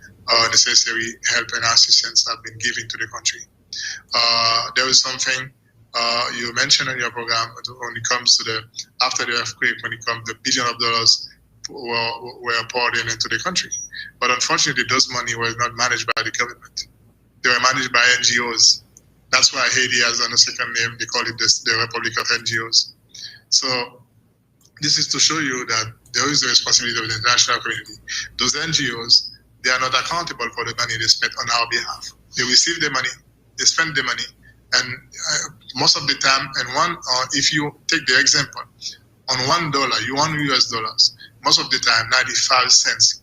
necessary help and assistance have been given to the country. There is something you mentioned in your program when it comes to after the earthquake, when it comes to $1 billion were poured into the country. But unfortunately, those money was not managed by the government. They were managed by NGOs. That's why Haiti has a second name. They call it the Republic of NGOs. So this is to show you that there is a responsibility of the international community. Those NGOs, they are not accountable for the money they spend on our behalf. They receive the money, they spend the money, and most of the time, if you take the example, on $1, you want US$, most of the time, 95 cents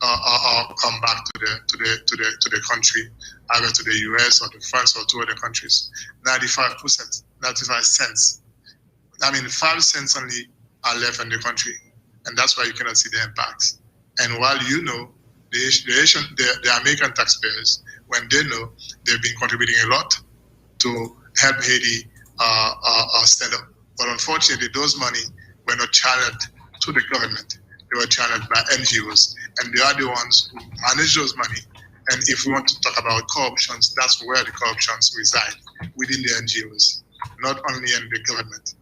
come back to the country, either to the US or to France or to other countries. 95 cents. 5 cents only are left in the country, and that's why you cannot see the impacts. And while the American taxpayers, when they know they've been contributing a lot to help Haiti stand up, but unfortunately, those money were not channeled to the government. They were channeled by NGOs, and they are the ones who manage those money. And if we want to talk about corruptions, that's where the corruptions reside, within the NGOs, not only in the government,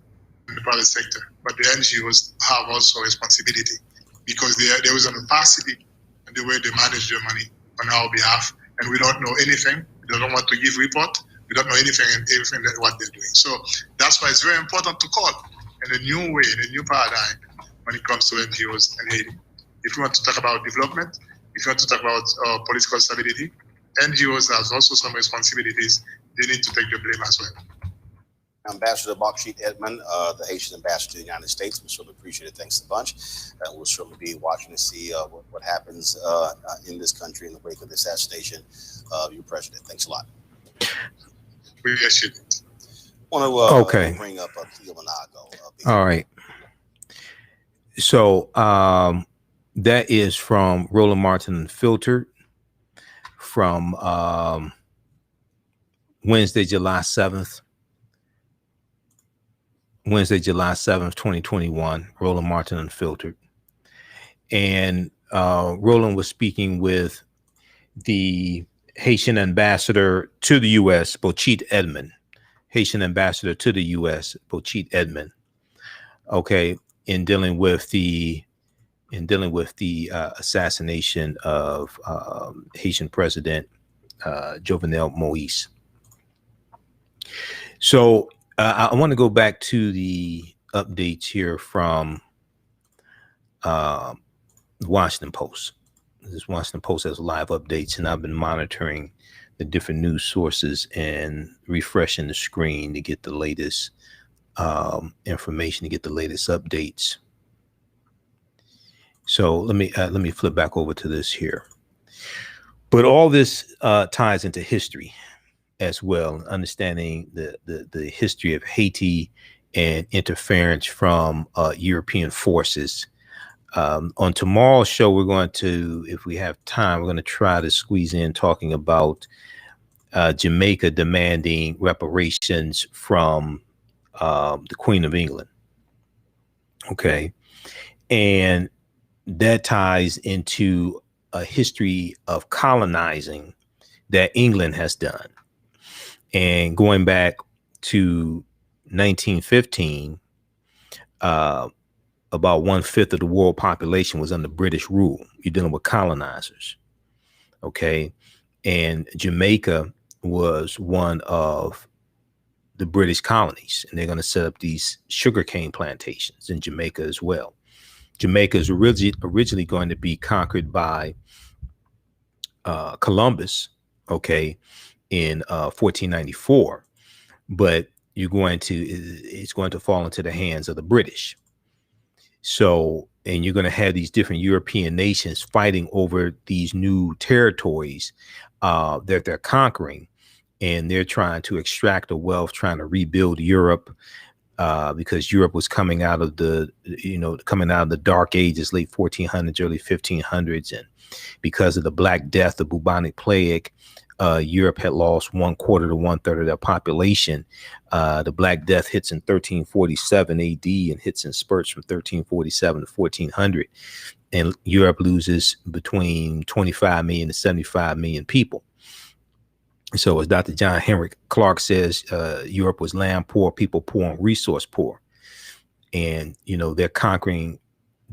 in the private sector, but the NGOs have also a responsibility, because there is an opacity in the way they manage their money on our behalf, and we don't know anything. They don't want to give report. We don't know anything what they're doing. So that's why it's very important to call in a new way, in a new paradigm when it comes to NGOs in Haiti. If we want to talk about development, if we want to talk about political stability, NGOs have also some responsibilities. They need to take the blame as well. Ambassador Baksheet Edmond, the Haitian ambassador to the United States, we certainly appreciate it. Thanks a bunch. We'll certainly be watching to see what happens in this country in the wake of the assassination of your president. Thanks a lot. We appreciate it. I want to bring up Keel Monago. All right. So that is from Roland Martin Unfiltered from Wednesday, July 7th. Wednesday, July 7th, 2021, Roland Martin Unfiltered. And Roland was speaking with the Haitian ambassador to the U.S., Baksheet Edmond, Haitian ambassador to the U.S., Baksheet Edmond. Okay, in dealing with the assassination of Haitian President Jovenel Moise. So I want to go back to the updates here from the Washington Post. This Washington Post has live updates, and I've been monitoring the different news sources and refreshing the screen to get the latest information, to get the latest updates. So let me flip back over to this here. But all this ties into history as well, understanding the history of Haiti and interference from European forces. On tomorrow's show, we're going to, if we have time, we're going to try to squeeze in talking about Jamaica demanding reparations from the Queen of England. Okay. And that ties into a history of colonizing that England has done. And going back to 1915, about 1/5 of the world population was under British rule. You're dealing with colonizers. Okay. And Jamaica was one of the British colonies, and they're going to set up these sugarcane plantations in Jamaica as well. Jamaica is originally going to be conquered by Columbus, okay, in 1494, but it's going to fall into the hands of the British. So, and you're going to have these different European nations fighting over these new territories that they're conquering, and they're trying to extract the wealth, trying to rebuild Europe. Because Europe was coming out of the Dark Ages, late 1400s, early 1500s, and because of the Black Death, the bubonic plague, Europe had lost 1/4 to 1/3 of their population. The Black Death hits in 1347 AD and hits in spurts from 1347 to 1400, and Europe loses between 25 million to 75 million people. So as Dr. John Henrik Clarke says, Europe was land poor, people poor, and resource poor. And, they're conquering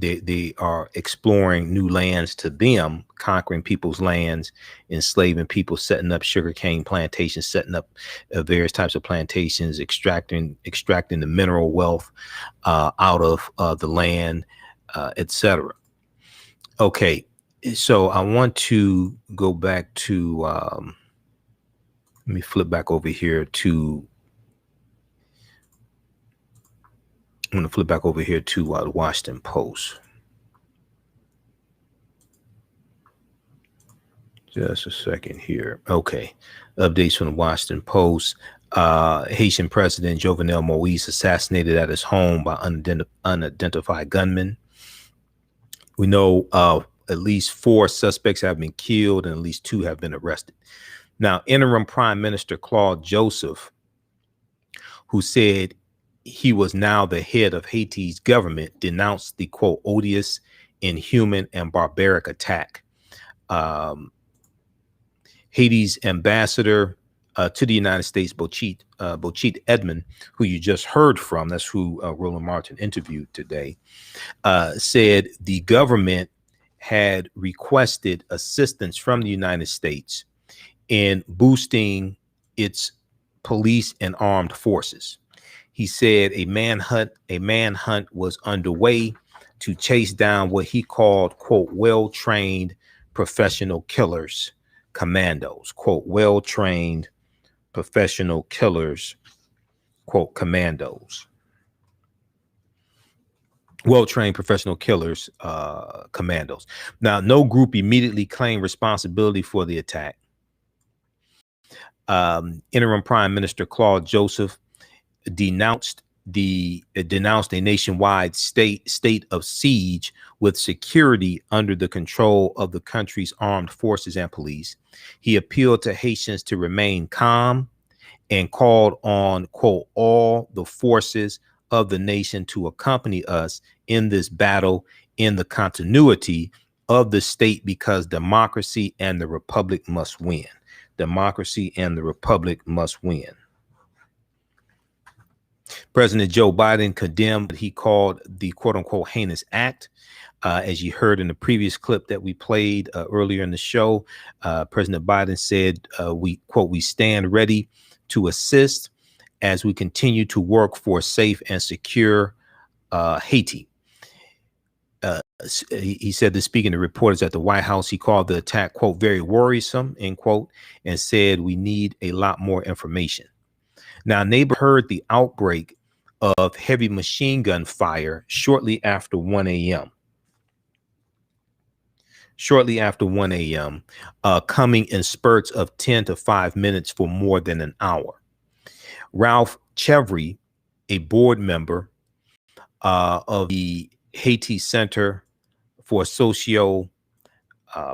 they are exploring new lands to them, conquering people's lands, enslaving people, setting up sugarcane plantations, setting up various types of plantations, extracting the mineral wealth out of the land, etc. Okay, so I want to go back to let me flip back over here to I'm going to flip back over here to the Washington Post. Just a second here. Okay. Updates from the Washington Post. Haitian President Jovenel Moise assassinated at his home by unidentified gunmen. We know at least 4 suspects have been killed and at least 2 have been arrested. Now, interim Prime Minister Claude Joseph, who said he was now the head of Haiti's government, denounced the, quote, odious, inhuman, and barbaric attack. Haiti's ambassador to the United States, Bochit Edmond, who you just heard from, that's who Roland Martin interviewed today, said the government had requested assistance from the United States in boosting its police and armed forces. He said a manhunt was underway to chase down what he called, quote, well-trained professional killers, commandos, quote, well-trained professional killers, quote, commandos. Well-trained professional killers, commandos. Now, no group immediately claimed responsibility for the attack. Interim Prime Minister Claude Joseph denounced a nationwide state of siege with security under the control of the country's armed forces and police. He appealed to Haitians to remain calm and called on, quote, all the forces of the nation to accompany us in this battle in the continuity of the state, because democracy and the republic must win. Democracy and the republic must win. President Joe Biden condemned what he called the, quote unquote, heinous act. As you heard in the previous clip that we played earlier in the show, President Biden said, we, quote, we stand ready to assist as we continue to work for safe and secure Haiti. He said this speaking to reporters at the White House. He called the attack, quote, very worrisome, end quote, and said we need a lot more information. Now, neighbors heard the outbreak of heavy machine gun fire shortly after 1 a.m. Shortly after 1 a.m., coming in spurts of 10 to 5 minutes for more than an hour. Ralph Chevry, a board member of the Haiti Center for Socio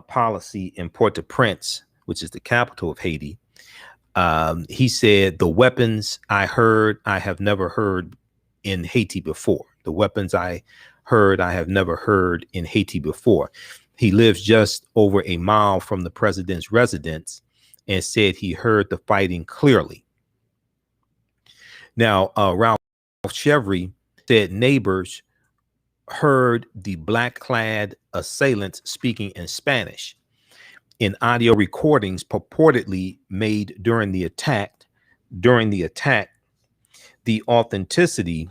Policy in Port-au-Prince, which is the capital of Haiti, he said, the weapons I heard, I have never heard in Haiti before. The weapons I heard, I have never heard in Haiti before. He lives just over a mile from the president's residence and said he heard the fighting clearly. Now, Ralph Chevry said neighbors heard the black-clad assailants speaking in Spanish in audio recordings purportedly made during the attack, the authenticity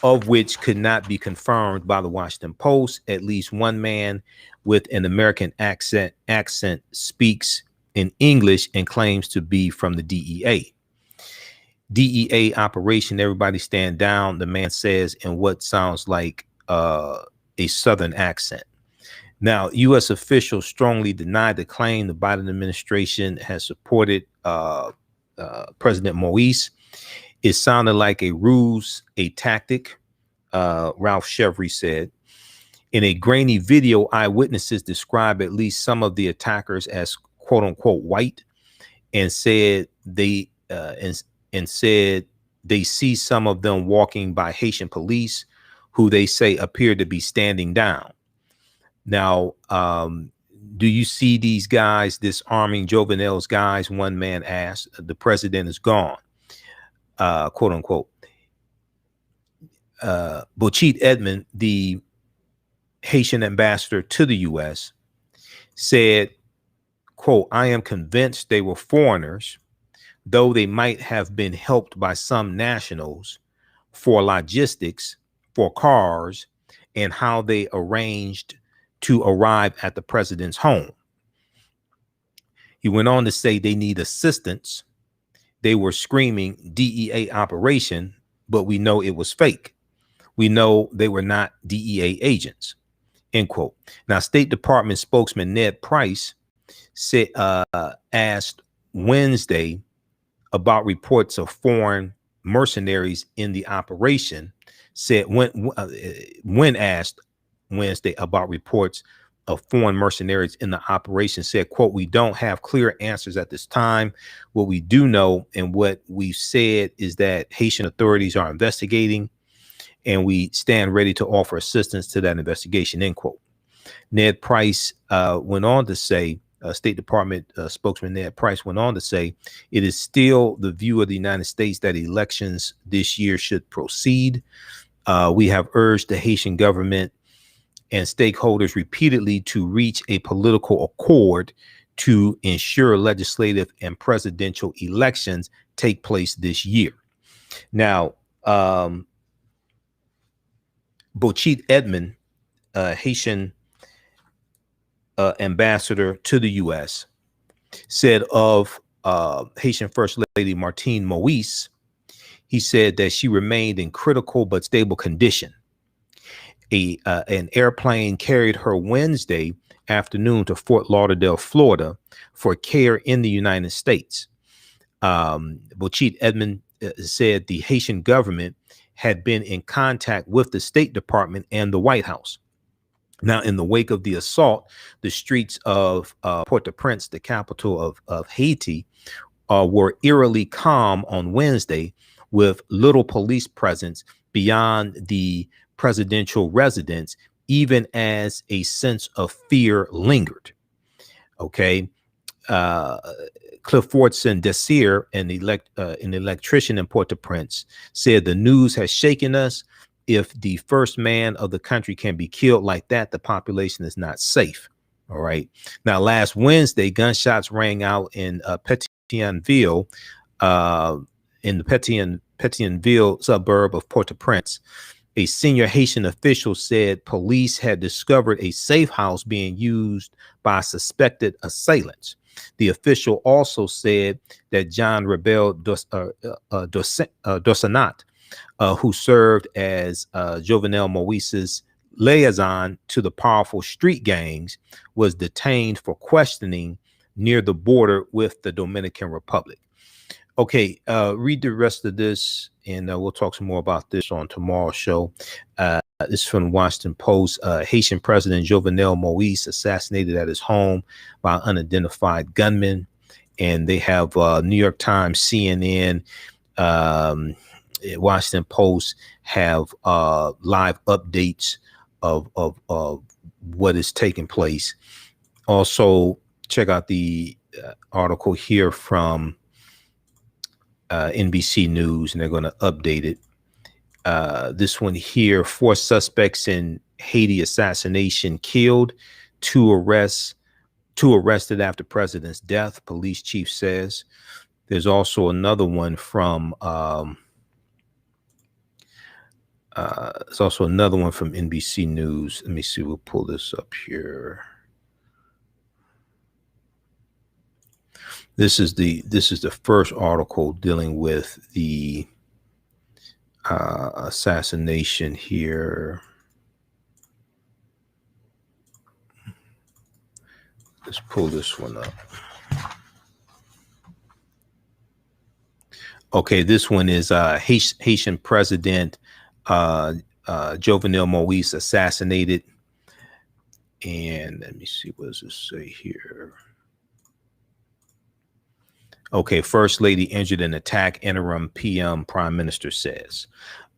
of which could not be confirmed by the Washington Post. At least one man with an American accent speaks in English and claims to be from the DEA. DEA operation, everybody stand down, the man says in what sounds like a Southern accent. Now, U.S. officials strongly denied the claim. The Biden administration has supported President Moise. It sounded like a ruse, a tactic, Ralph Chevry said. In a grainy video, eyewitnesses describe at least some of the attackers as quote unquote white, and said they see some of them walking by Haitian police, who they say appear to be standing down. Now, do you see these guys disarming Jovenel's guys? One man asked. The president is gone, quote unquote. Bochit Edmond, the Haitian ambassador to the U.S., said, quote, "I am convinced they were foreigners, though they might have been helped by some nationals for logistics, for cars, and how they arranged to arrive at the president's home." He went on to say they need assistance. They were screaming DEA operation, but we know it was fake. We know they were not DEA agents, end quote. Now, State Department spokesman Ned Price said, asked Wednesday about reports of foreign mercenaries in the operation, said when asked Wednesday about reports of foreign mercenaries in the operation, said, quote, "We don't have clear answers at this time. What we do know and what we've said is that Haitian authorities are investigating and we stand ready to offer assistance to that investigation," end quote. Ned Price went on to say, State Department spokesman Ned Price went on to say, "It is still the view of the United States that elections this year should proceed. We have urged the Haitian government and stakeholders repeatedly to reach a political accord to ensure legislative and presidential elections take place this year." Now, Bochit Edmond, Haitian ambassador to the U.S., said of Haitian First Lady Martine Moise, he said that she remained in critical but stable condition. An airplane carried her Wednesday afternoon to Fort Lauderdale, Florida, for care in the United States. Bochit Edmond said the Haitian government had been in contact with the State Department and the White House. Now, in the wake of the assault, the streets of Port-au-Prince, the capital of Haiti, were eerily calm on Wednesday, with little police presence beyond the presidential residence, even as a sense of fear lingered. Okay. Cliff Fortson Desir, an electrician in Port-au-Prince, said, "The news has shaken us. If the first man of the country can be killed like that, the population is not safe." All right. Now, last Wednesday, gunshots rang out in Pétionville, in the Pétionville suburb of Port-au-Prince. A senior Haitian official said police had discovered a safe house being used by suspected assailants. The official also said that John Rebel Dossanat, who served as Jovenel Moise's liaison to the powerful street gangs, was detained for questioning near the border with the Dominican Republic. Okay, read the rest of this, and we'll talk some more about this on tomorrow's show. This is from the Washington Post. Haitian President Jovenel Moise assassinated at his home by unidentified gunmen. And they have New York Times, CNN, Washington Post have live updates of what is taking place. Also, check out the article here from NBC News, and they're going to update it. This one here: 4 suspects in Haiti assassination killed, 2 arrested after president's death, police chief says. There's also another one from NBC News. Let me see. We'll pull this up here. This is the first article dealing with the assassination here. Let's pull this one up. Okay, this one is Haitian President Jovenel Moise assassinated. And let me see, what does it say here? Okay, First Lady injured in attack, interim PM Prime Minister says.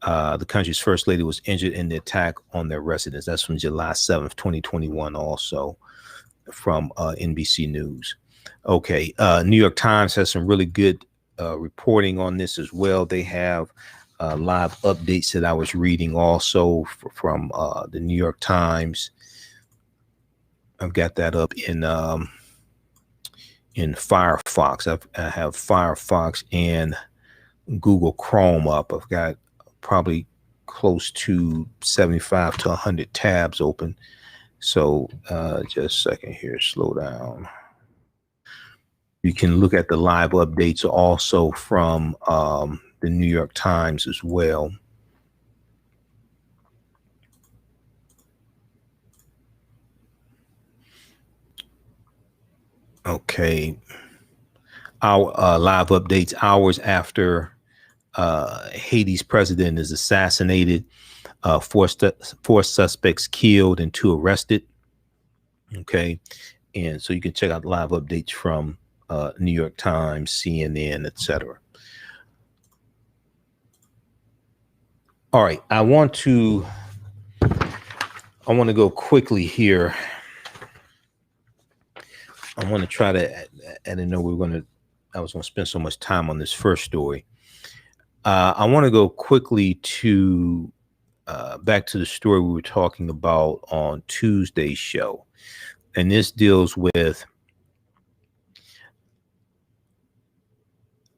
The country's First Lady was injured in the attack on their residence. That's from July 7th, 2021, also from NBC News. Okay, New York Times has some really good reporting on this as well. They have live updates that I was reading also from the New York Times. I've got that up in Firefox. I have Firefox and Google Chrome up. I've got probably close to 75 to 100 tabs open. So just a second here, slow down. You can look at the live updates also from the New York Times as well. Okay. Our live updates hours after Haiti's president is assassinated, four suspects killed and 2 arrested. Okay. And so you can check out live updates from New York Times, CNN, etc. All right. I want to go quickly here. I want to try to, I didn't know I was going to spend so much time on this first story. I want to go quickly to back to the story we were talking about on Tuesday's show. And this deals with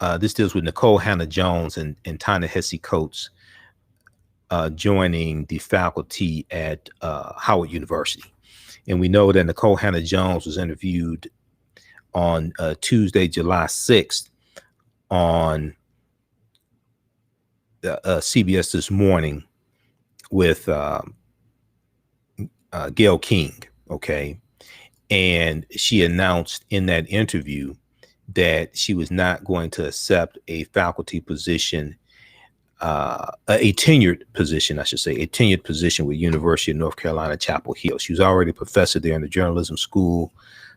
Nikole Hannah-Jones and Ta-Nehisi Coates joining the faculty at Howard University. And we know that Nikole Hannah-Jones was interviewed on Tuesday, July 6th on CBS This Morning with Gayle King, okay? And she announced in that interview that she was not going to accept a faculty position, a tenured position, I should say, a tenured position with University of North Carolina, Chapel Hill. She was already a professor there in the journalism school,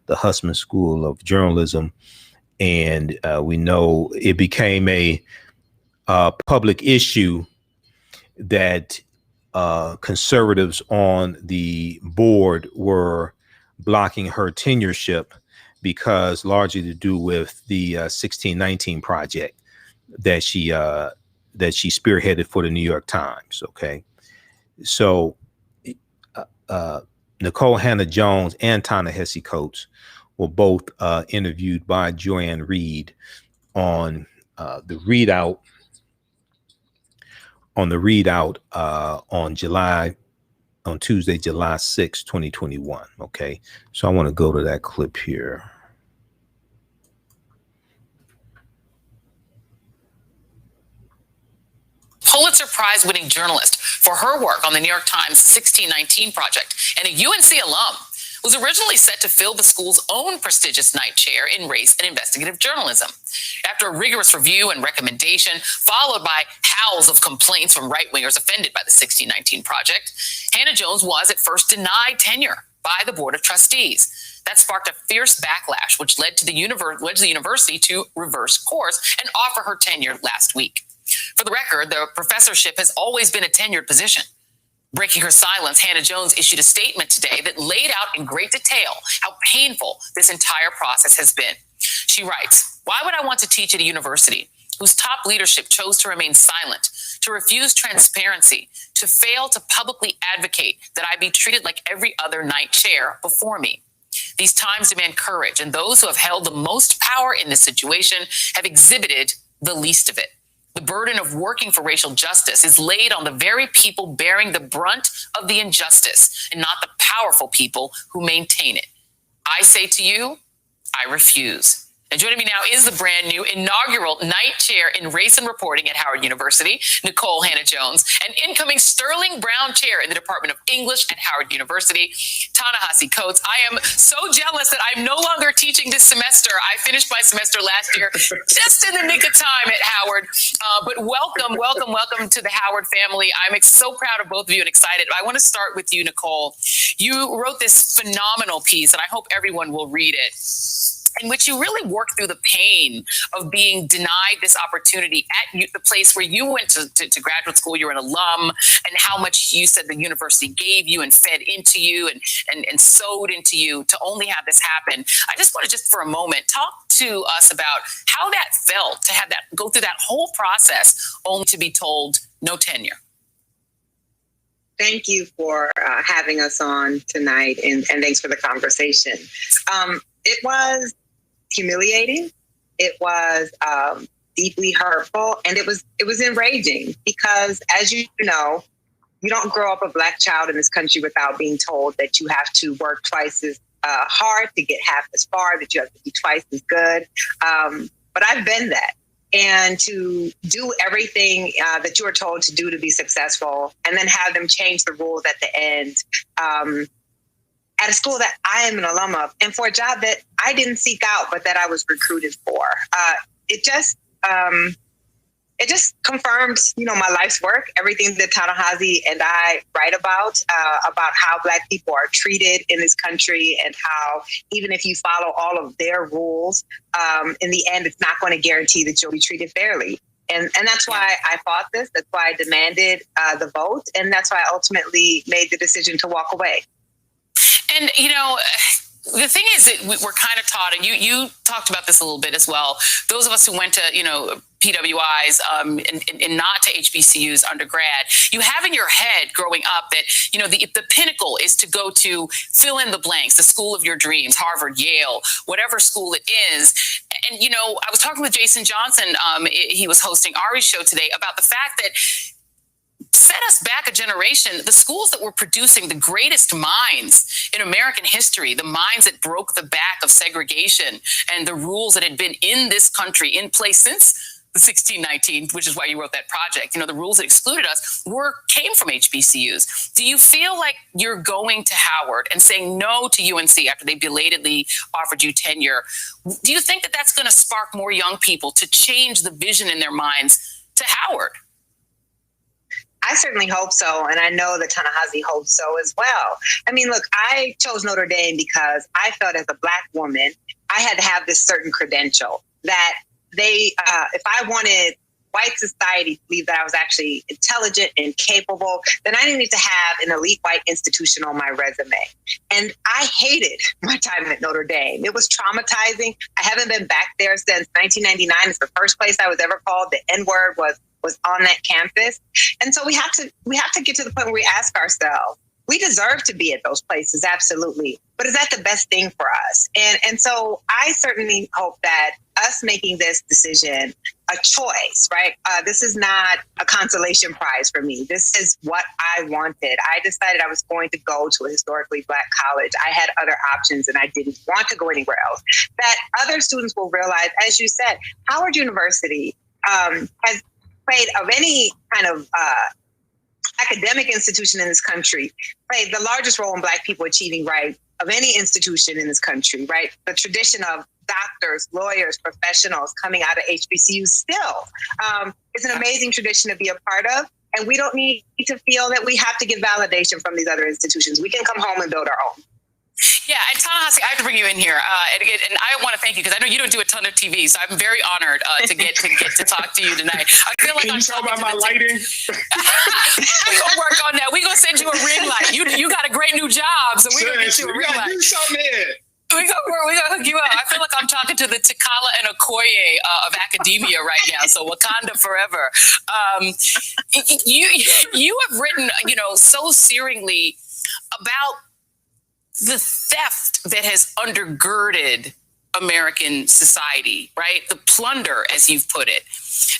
the Hussman School of Journalism. And we know it became a public issue that conservatives on the board were blocking her tenureship because largely to do with the 1619 project that she spearheaded for the New York Times. Okay, so Nikole Hannah-Jones and Ta-Nehisi Coates were both interviewed by Joanne Reed on the readout on Tuesday, July 6, 2021. Okay, so I want to go to that clip here. Pulitzer Prize-winning journalist for her work on the New York Times 1619 project, and a UNC alum, was originally set to fill the school's own prestigious night chair in race and investigative journalism. After a rigorous review and recommendation, followed by howls of complaints from right-wingers offended by the 1619 project, Hannah-Jones was at first denied tenure by the Board of Trustees. That sparked a fierce backlash, which led the university to reverse course and offer her tenure last week. For the record, the professorship has always been a tenured position. Breaking her silence, Hannah-Jones issued a statement today that laid out in great detail how painful this entire process has been. She writes, "Why would I want to teach at a university whose top leadership chose to remain silent, to refuse transparency, to fail to publicly advocate that I be treated like every other night chair before me? These times demand courage, and those who have held the most power in this situation have exhibited the least of it. The burden of working for racial justice is laid on the very people bearing the brunt of the injustice and not the powerful people who maintain it. I say to you, I refuse." And joining me now is the brand new inaugural night chair in race and reporting at Howard University, Nikole Hannah-Jones, and incoming Sterling Brown chair in the Department of English at Howard University, Ta-Nehisi Coates. I am so jealous that I'm no longer teaching this semester. I finished my semester last year just in the nick of time at Howard. But welcome to the Howard family. I'm so proud of both of you and excited. I want to start with you, Nikole. You wrote this phenomenal piece, and I hope everyone will read it. in which you really work through the pain of being denied this opportunity at the place where you went to graduate school. You're an alum, and how much you said the university gave you and fed into you and sowed into you to only have this happen. I just want to just for a moment talk to us about how that felt to have that go through that whole process only to be told no tenure. Thank you for having us on tonight, and thanks for the conversation. It was humiliating. It was deeply hurtful, and it was enraging because, as you know, you don't grow up a Black child in this country without being told that you have to work twice as hard to get half as far, that you have to be twice as good. But I've been that. And to do everything that you are told to do to be successful, and then have them change the rules at the end at a school that I am an alum of, and for a job that I didn't seek out, but that I was recruited for. It just confirmed, my life's work, everything that Ta-Nehisi and I write about how Black people are treated in this country, and how even if you follow all of their rules, in the end, it's not going to guarantee that you'll be treated fairly. And that's why I fought this. That's why I demanded the vote. And that's why I ultimately made the decision to walk away. And, the thing is that we're kind of taught, and you talked about this a little bit as well. Those of us who went to, PWIs and not to HBCUs undergrad, you have in your head growing up that, the pinnacle is to go to fill in the blanks, the school of your dreams, Harvard, Yale, whatever school it is. And, I was talking with Jason Johnson. He was hosting Ari's show today about the fact that set us back a generation, the schools that were producing the greatest minds in American history, the minds that broke the back of segregation and the rules that had been in this country in place since the 1619, which is why you wrote that project. The rules that excluded us came from HBCUs. Do you feel like you're going to Howard and saying no to UNC after they belatedly offered you tenure? Do you think that that's going to spark more young people to change the vision in their minds to Howard? I certainly hope so. And I know that Ta-Nehisi hopes so as well. I mean, look, I chose Notre Dame because I felt as a Black woman, I had to have this certain credential that if I wanted white society to believe that I was actually intelligent and capable, then I didn't need to have an elite white institution on my resume. And I hated my time at Notre Dame. It was traumatizing. I haven't been back there since 1999. It's the first place I was ever called the N-word was on that campus. And so we have to get to the point where we ask ourselves, we deserve to be at those places, absolutely. But is that the best thing for us? And so I certainly hope that us making this decision a choice, right? This is not a consolation prize for me. This is what I wanted. I decided I was going to go to a historically Black college. I had other options and I didn't want to go anywhere else. That other students will realize, as you said, Howard University has played of any kind of academic institution in this country, played the largest role in Black people achieving right of any institution in this country, right? The tradition of doctors, lawyers, professionals coming out of HBCUs still is an amazing tradition to be a part of. And we don't need to feel that we have to get validation from these other institutions. We can come home and build our own. Yeah, and Ta-Nehisi, I have to bring you in here, and I want to thank you because I know you don't do a ton of TV, so I'm very honored to get to talk to you tonight. I feel like I'm talking about my lighting. We're gonna work on that. We're gonna send you a ring light. You got a great new job, so we're gonna get you a ring light. Do something. We're gonna hook you up. I feel like I'm talking to the T'Challa and Okoye of academia right now. So Wakanda forever. You have written, so searingly about the theft that has undergirded American society, right? The plunder, as you've put it.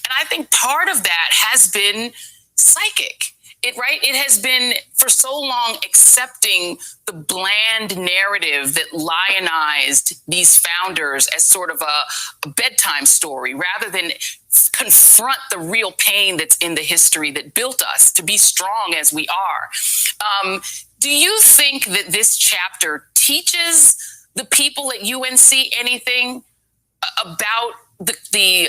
And I think part of that has been psychic. It has been for so long accepting the bland narrative that lionized these founders as sort of a bedtime story rather than confront the real pain that's in the history that built us to be strong as we are. Do you think that this chapter teaches the people at UNC anything about the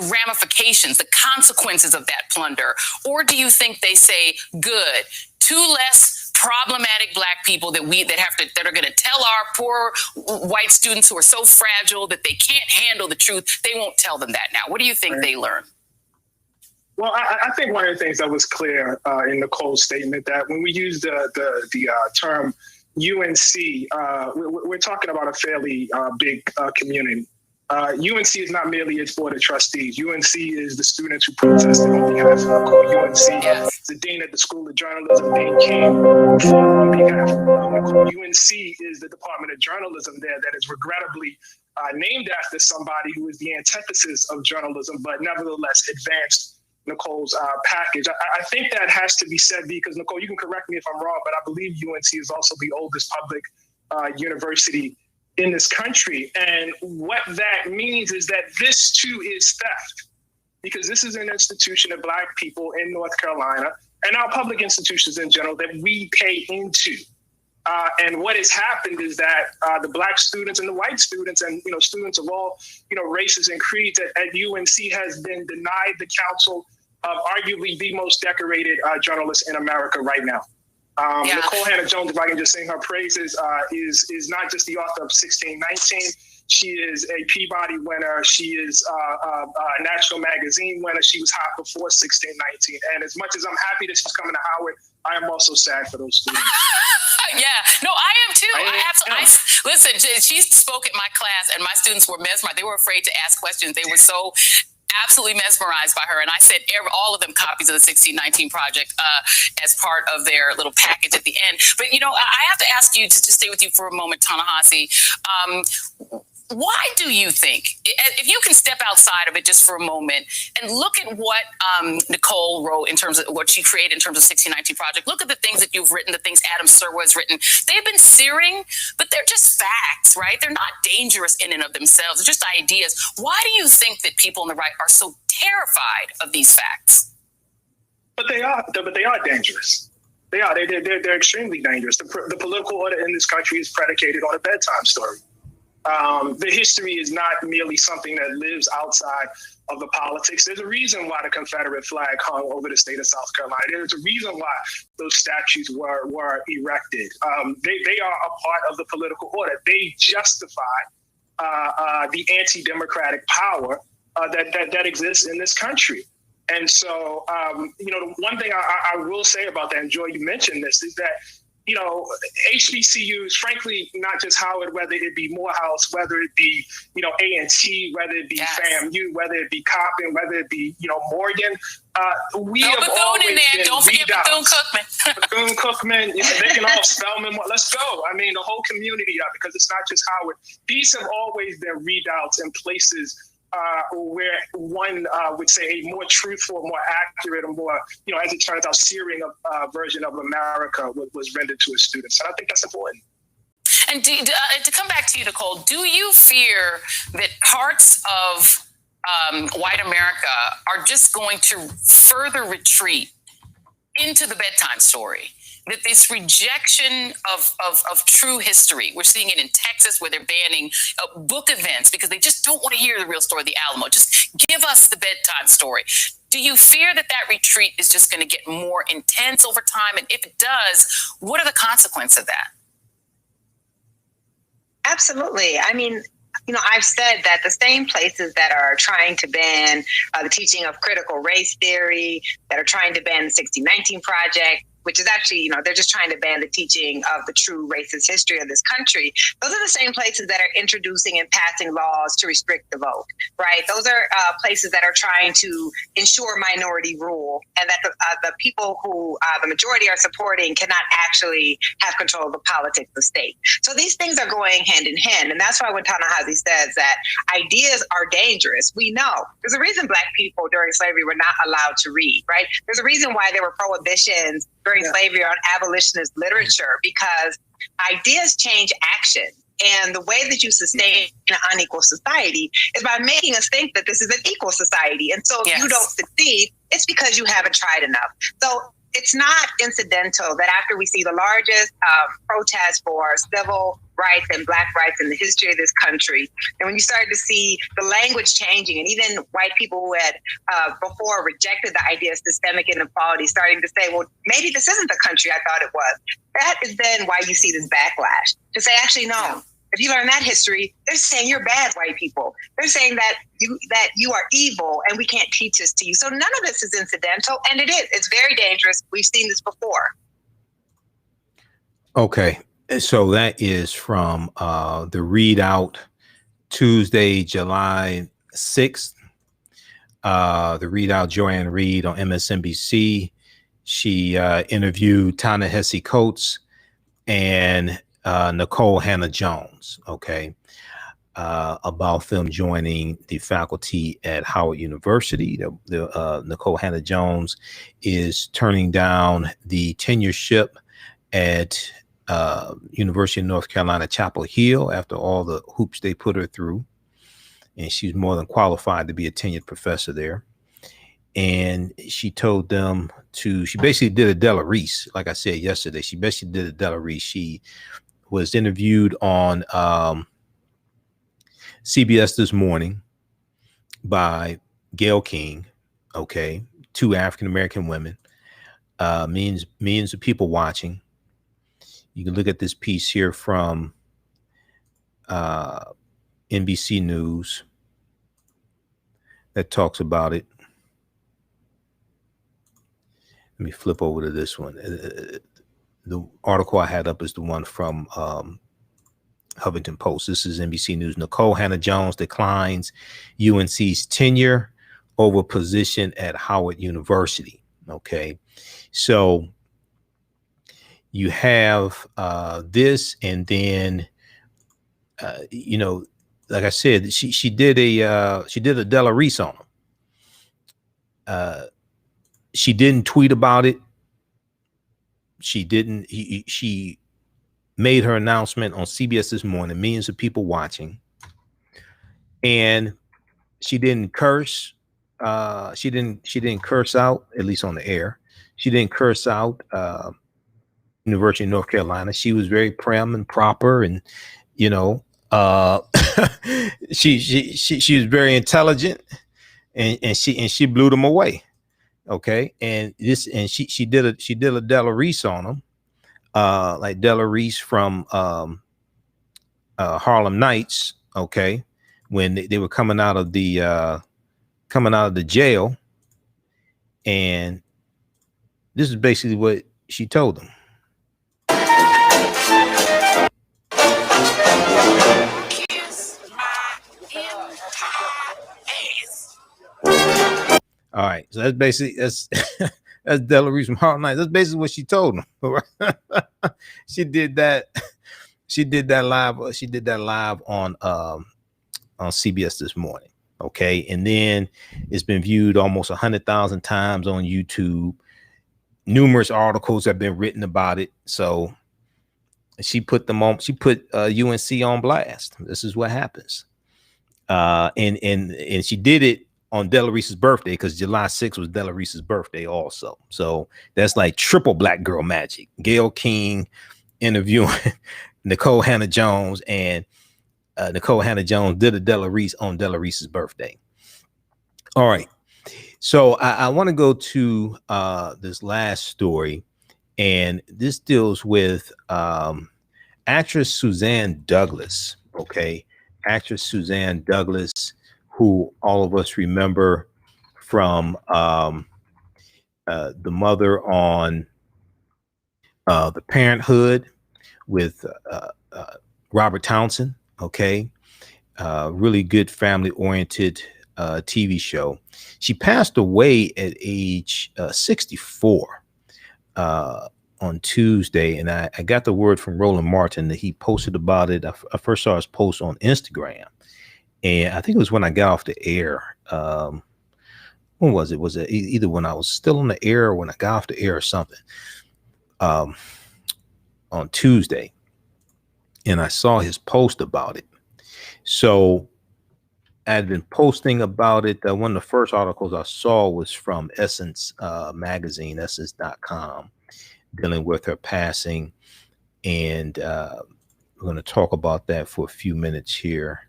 ramifications, the consequences of that plunder? Or do you think they say, good, 2 less problematic Black people that are going to tell our poor white students who are so fragile that they can't handle the truth. They won't tell them that now. What do you think they learn? Well, I think one of the things that was clear in Nikole's statement, that when we use the term UNC, we're talking about a fairly big community. UNC is not merely its board of trustees. UNC is the students who protested on behalf of Nicole. UNC is the dean at the School of Journalism, Dean King, on behalf of Nicole. UNC is the Department of Journalism there that is regrettably named after somebody who is the antithesis of journalism, but nevertheless advanced Nicole's package. I think that has to be said because, Nikole, you can correct me if I'm wrong, but I believe UNC is also the oldest public university in this country. And what that means is that this too is theft, because this is an institution of Black people in North Carolina and our public institutions in general that we pay into. And what has happened is that the Black students and the white students and, students of all, races and creeds at UNC has been denied the counsel of arguably the most decorated journalist in America right now. Nikole Hannah-Jones, if I can just sing her praises, is not just the author of 1619. She is a Peabody winner. She is a National Magazine winner. She was hot before 1619. And as much as I'm happy that she's coming to Howard, I am also sad for those students. No, I am too. Listen, she spoke at my class and my students were mesmerized. They were afraid to ask questions. They were so absolutely mesmerized by her. And I said all of them copies of the 1619 Project as part of their little package at the end. But, I have to ask you to stay with you for a moment, Ta-Nehisi. Why do you think, if you can step outside of it just for a moment and look at what Nikole wrote in terms of what she created in terms of 1619 Project, look at the things that you've written, the things Adam Serwa has written. They've been searing, but they're just facts, right? They're not dangerous in and of themselves. They're just ideas. Why do you think that people on the right are so terrified of these facts? But they are dangerous. They are. They're extremely dangerous. The political order in this country is predicated on a bedtime story. The history is not merely something that lives outside of the politics. There's a reason why the Confederate flag hung over the state of South Carolina. There's a reason why those statues were erected. They are a part of the political order. They justify the anti-democratic power that exists in this country. And so, one thing I will say about that, and Joy, you mentioned this, is that HBCUs, frankly, not just Howard, whether it be Morehouse, whether it be, A&T, whether it be FAMU, whether it be Coppin, whether it be, Morgan, we have always been Don't forget Bethune-Cookman. Bethune-Cookman, they can all Spelman. Let's go. I mean, the whole community, because it's not just Howard. These have always been readouts in places where one would say a more truthful, more accurate, or more, as it turns out, searing version of America was rendered to its students. And I think that's important. And to come back to you, Nikole, do you fear that parts of white America are just going to further retreat into the bedtime story? That this rejection of true history, we're seeing it in Texas where they're banning book events because they just don't want to hear the real story of the Alamo. Just give us the bedtime story. Do you fear that retreat is just going to get more intense over time? And if it does, what are the consequences of that? Absolutely. I mean, I've said that the same places that are trying to ban the teaching of critical race theory, that are trying to ban the 1619 Project, which is actually, they're just trying to ban the teaching of the true racist history of this country. Those are the same places that are introducing and passing laws to restrict the vote, right? Those are places that are trying to ensure minority rule and that the people who the majority are supporting cannot actually have control of the politics of the state. So these things are going hand in hand. And that's why when Ta-Nehisi says that ideas are dangerous, we know. There's a reason Black people during slavery were not allowed to read, right? There's a reason why there were prohibitions during slavery on abolitionist literature, because ideas change action. And the way that you sustain an unequal society is by making us think that this is an equal society. And so if you don't succeed, it's because you haven't tried enough. So it's not incidental that after we see the largest protest for civil rights and Black rights in the history of this country, and when you started to see the language changing, and even white people who had before rejected the idea of systemic inequality starting to say, well, maybe this isn't the country I thought it was. That is then why you see this backlash to say, actually, no. If you learn that history, they're saying you're bad, white people. They're saying that you are evil and we can't teach this to you. So none of this is incidental, and it is. It's very dangerous. We've seen this before. Okay, so that is from the readout Tuesday, July 6th. The readout, Joanne Reed on MSNBC. She interviewed Ta-Nehisi Coates and Nikole Hannah-Jones, okay, about them joining the faculty at Howard University. Nikole Hannah-Jones is turning down the tenureship at University of North Carolina, Chapel Hill, after all the hoops they put her through. And she's more than qualified to be a tenured professor there. And she told them she basically did a Della Reese, like I said yesterday. She basically did a Della Reese. She was interviewed on CBS This Morning by Gayle King, okay, 2 African-American women, millions of people watching. You can look at this piece here from NBC News that talks about it. Let me flip over to this one. The article I had up is the one from Huffington Post. This is NBC News. Nikole Hannah-Jones declines UNC's tenure over position at Howard University. Okay, so you have this, and then like I said, she did a Della Reese on him. She didn't tweet about it. She didn't. She made her announcement on CBS This Morning, millions of people watching, and she didn't curse. She didn't curse out, at least on the air. She didn't curse out University of North Carolina. She was very prim and proper, and she was very intelligent, and she blew them away. Okay, and she did a Della Reese on them, like Della Reese from Harlem Nights. Okay, when they were coming out of the jail, and this is basically what she told them. All right, so that's basically that's Della Reese from Harlem Nights. That's basically what she told them. She did that. She did that live. She did that live on CBS This Morning. Okay, and then it's been viewed almost 100,000 times on YouTube. Numerous articles have been written about it. So she put them on. She put UNC on blast. This is what happens. And she did it on Della Reese's birthday, because July 6th was Della Reese's birthday also. So that's like triple black girl magic. Gayle King interviewing Nikole Hannah-Jones, and Nikole Hannah-Jones did a Della Reese on Della Reese's birthday. All right. So I want to go to this last story, and this deals with actress Suzanne Douglas. Okay. Actress Suzanne Douglas, who all of us remember from the mother on the Parenthood with Robert Townsend. Okay, really good family-oriented TV show. She passed away at age 64 on Tuesday, and I got the word from Roland Martin that he posted about it. I first saw his post on Instagram, and I think it was when I got off the air. When was it? Was it either when I was still on the air or when I got off the air or something? On Tuesday, and I saw his post about it. So I'd been posting about it. One of the first articles I saw was from Essence magazine, essence.com, dealing with her passing. And we're going to talk about that for a few minutes here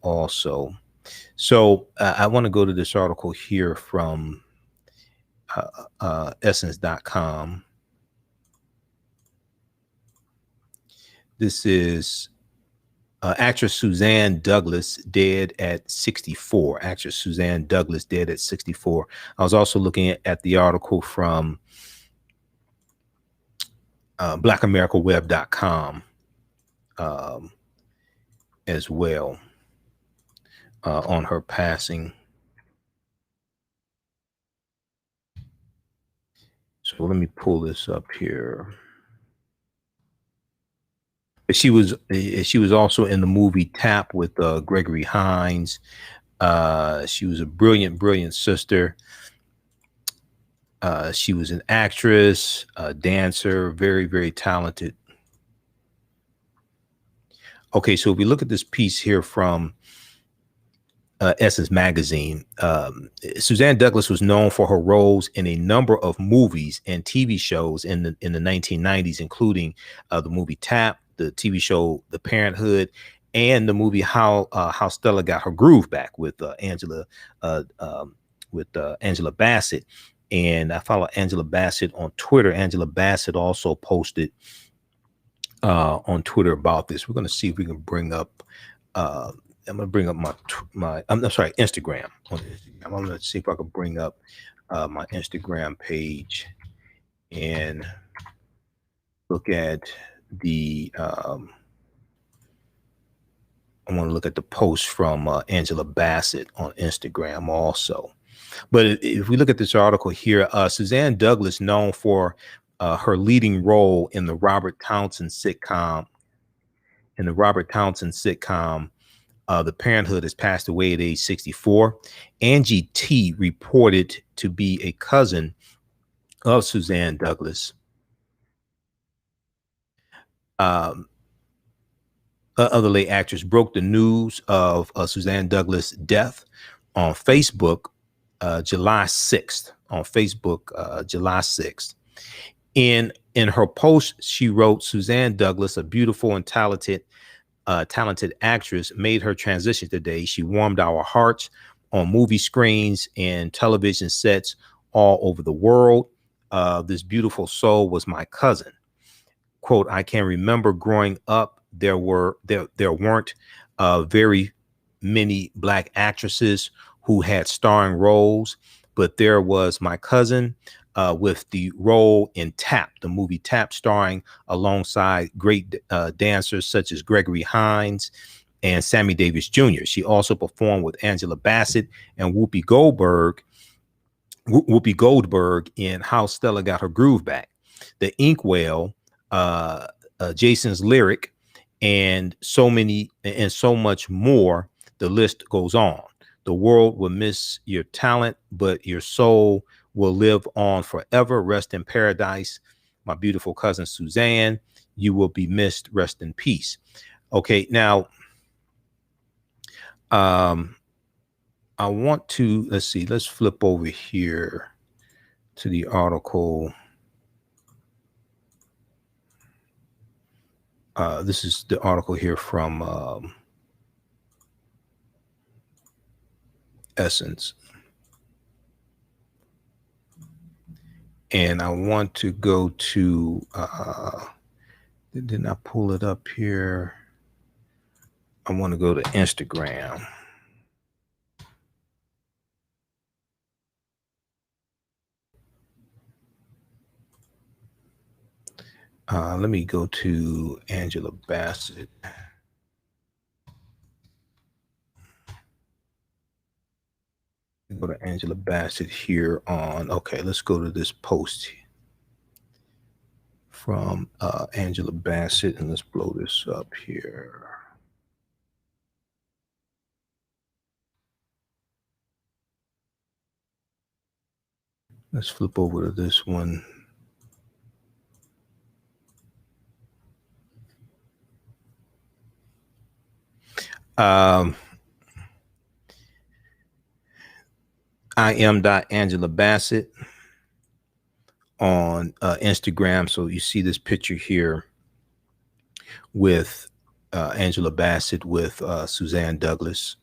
also. So I want to go to this article here from essence.com. This is actress Suzanne Douglas, dead at 64. Actress Suzanne Douglas, dead at 64. I was also looking at the article from blackamericaweb.com as well on her passing. So let me pull this up here. She was also in the movie Tap with Gregory Hines. She was a brilliant sister. She was an actress, a dancer, very talented. Okay, so if we look at this piece here from Essence magazine, Suzanne Douglas was known for her roles in a number of movies and TV shows in the 1990s, including the movie Tap, the TV show The Parenthood, and the movie How Stella Got Her Groove Back with Angela Bassett. And I follow Angela Bassett on Twitter. Angela Bassett also posted on Twitter about this. We're going to see if we can bring up. I'm going to bring up I'm sorry, Instagram. I'm going to see if I can bring up my Instagram page and look at the. I want to look at the post from Angela Bassett on Instagram also. But if we look at this article here, Suzanne Douglas, known for her leading role in the Robert Townsend sitcom, The Parenthood, has passed away at age 64. Angie T reported to be a cousin of Suzanne Douglas. Other late actress broke the news of Suzanne Douglas' death on Facebook July 6th. July 6th. In her post, she wrote, Suzanne Douglas, a beautiful and talented actress, made her transition today. She warmed our hearts on movie screens and television sets all over the world. This beautiful soul was my cousin. Quote, I can remember growing up, there weren't very many Black actresses who had starring roles, but there was my cousin with the role in Tap, the movie Tap, starring alongside great dancers such as Gregory Hines and Sammy Davis Jr. She also performed with Angela Bassett and Whoopi Goldberg in How Stella Got Her Groove Back, The Inkwell, Jason's Lyric, and so much more. The list goes on. The world will miss your talent, but your soul will live on forever. Rest in paradise, my beautiful cousin Suzanne. You will be missed. Rest in peace. Okay, now I want to, let's flip over here to the article. This is the article here from Essence. And I want to go to, didn't I pull it up here? I want to go to Instagram. Let me go to Angela Bassett. Go to Angela Bassett here on, okay, let's go to this post from Angela Bassett, and let's blow this up here. Let's flip over to this one. I am Angela Bassett on Instagram. So you see this picture here with Angela Bassett with Suzanne Douglas.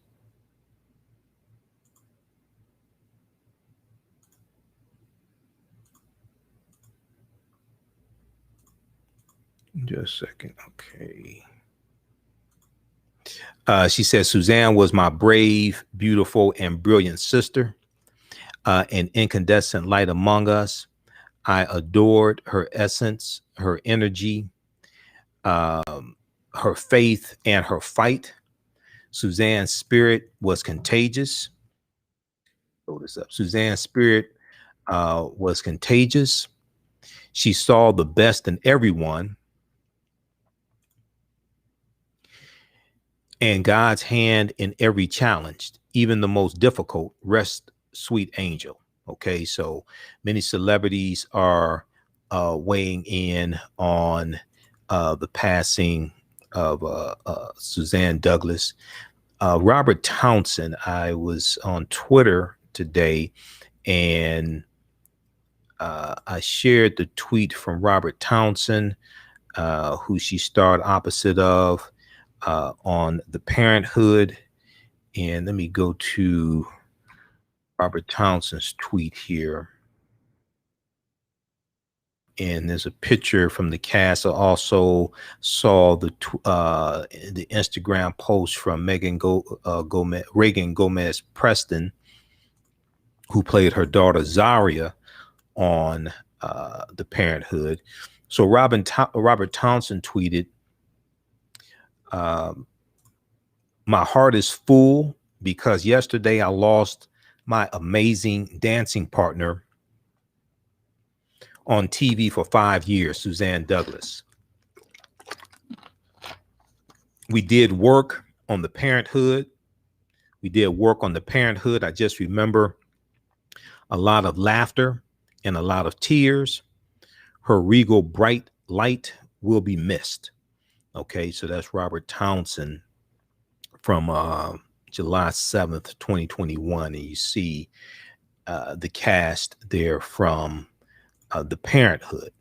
Just a second. Okay. She says, Suzanne was my brave, beautiful, and brilliant sister, an incandescent light among us. I adored her essence, her energy, her faith, and her fight. Suzanne's spirit was contagious. Hold this up. Suzanne's spirit was contagious. She saw the best in everyone, and God's hand in every challenge, even the most difficult. Rest, sweet angel. Okay, so many celebrities are weighing in on the passing of Suzanne Douglas. Robert Townsend, I was on Twitter today, and I shared the tweet from Robert Townsend, who she starred opposite of on the Parenthood. And let me go to Robert Townsend's tweet here. And there's a picture from the cast. I also saw the Instagram post from Reagan Gomez Preston, who played her daughter Zaria on the Parenthood. So Robert Townsend tweeted, my heart is full because yesterday I lost my amazing dancing partner on TV for 5 years, Suzanne Douglas. We did work on the Parenthood. I just remember a lot of laughter and a lot of tears. Her regal bright light will be missed. Okay, so that's Robert Townsend from July 7th, 2021. And you see the cast there from the Parenthood.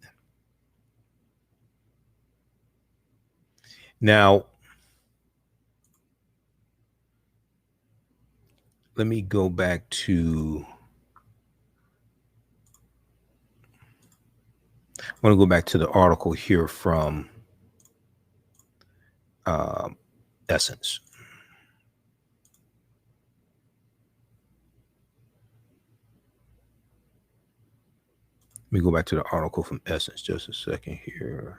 Now, let me go back to, I want to go back to the article here from Essence. Let me go back to the article from Essence just a second here.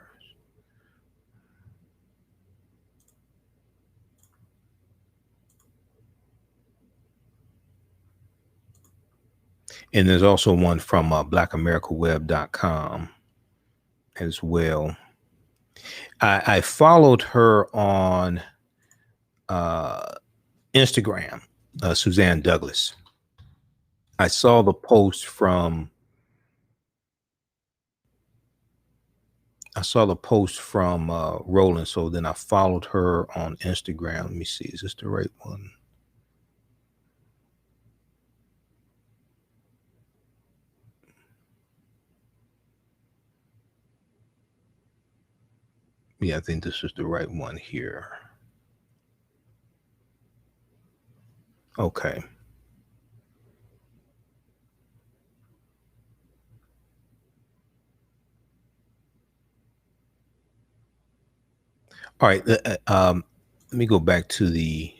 And there's also one from blackamericaweb.com as well. I followed her on Instagram, Suzanne Douglas. I saw the post from Roland, so then I followed her on Instagram. Let me see, is this the right one? Yeah, I think this is the right one here. Okay. All right. Let me go back to the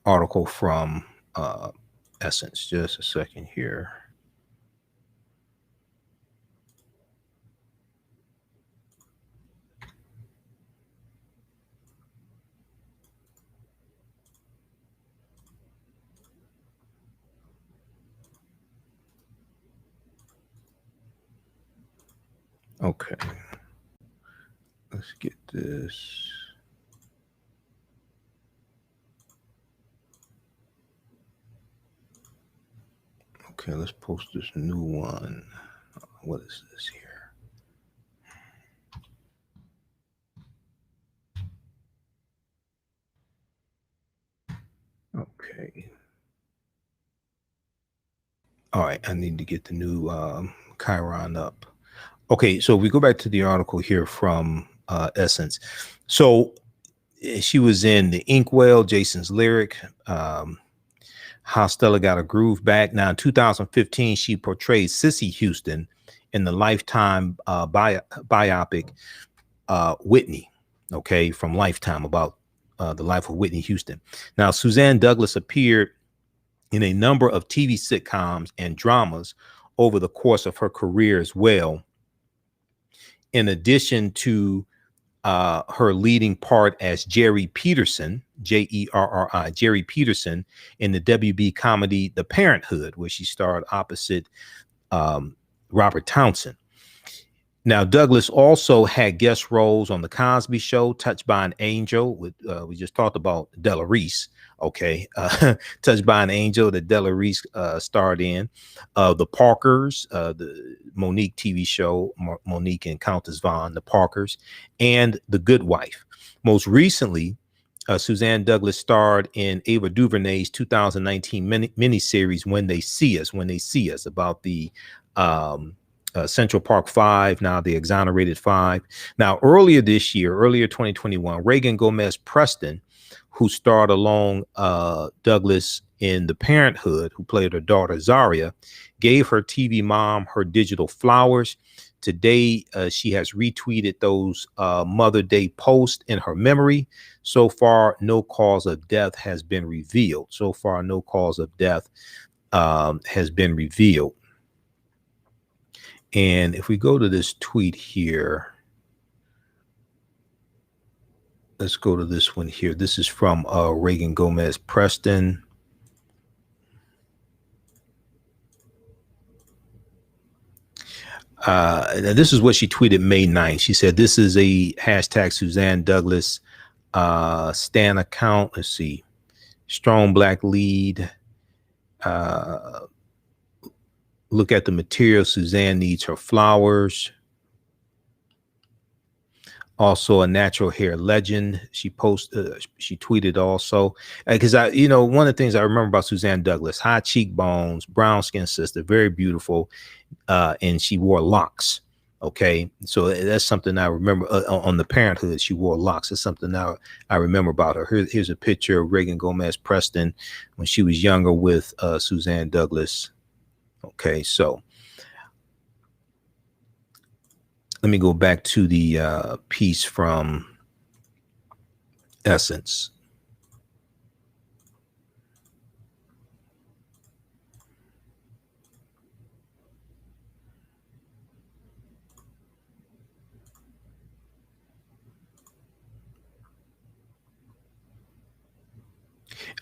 article from Essence. Just a second here. Okay. Let's get this. Okay, let's post this new one. What is this here? Okay. All right, I need to get the new Chiron up. Okay, so we go back to the article here from Essence. So she was in The Inkwell, Jason's Lyric, How Stella Got a Groove Back. Now, in 2015, she portrayed Sissy Houston in the Lifetime biopic Whitney, okay, from Lifetime, about the life of Whitney Houston. Now, Suzanne Douglas appeared in a number of TV sitcoms and dramas over the course of her career as well, in addition to her leading part as Jerry Peterson, Jerry, Jerry Peterson, in the WB comedy The Parenthood, where she starred opposite Robert Townsend. Now, Douglas also had guest roles on The Cosby Show, Touched by an Angel, with we just talked about Della Reese, okay, Touched by an Angel that Della Reese starred in, The Parkers, the Monique TV show, Monique and Countess Vaughn, The Parkers, and The Good Wife. Most recently, Suzanne Douglas starred in Ava DuVernay's 2019 miniseries When They See Us, about the Central Park Five, now the Exonerated Five. Now, earlier 2021, Reagan Gomez Preston, who starred along Douglas in The Parenthood, who played her daughter Zaria, gave her TV mom her digital flowers. Today, she has retweeted those Mother Day posts in her memory. So far, no cause of death has been revealed. Has been revealed. And if we go to this tweet here, let's go to this one here. This is from Reagan Gomez Preston. And this is what she tweeted May 9th. She said, this is a hashtag Suzanne Douglas Stan account. Let's see. Strong Black lead. Look at the material. Suzanne needs her flowers. Also a natural hair legend. She tweeted also, because one of the things I remember about Suzanne Douglas, high cheekbones, brown skin sister, very beautiful. And she wore locks. Okay. So that's something I remember on The Parenthood. She wore locks. It's something I remember about her. Here's a picture of Reagan Gomez Preston when she was younger with Suzanne Douglas. Okay, so let me go back to the piece from Essence.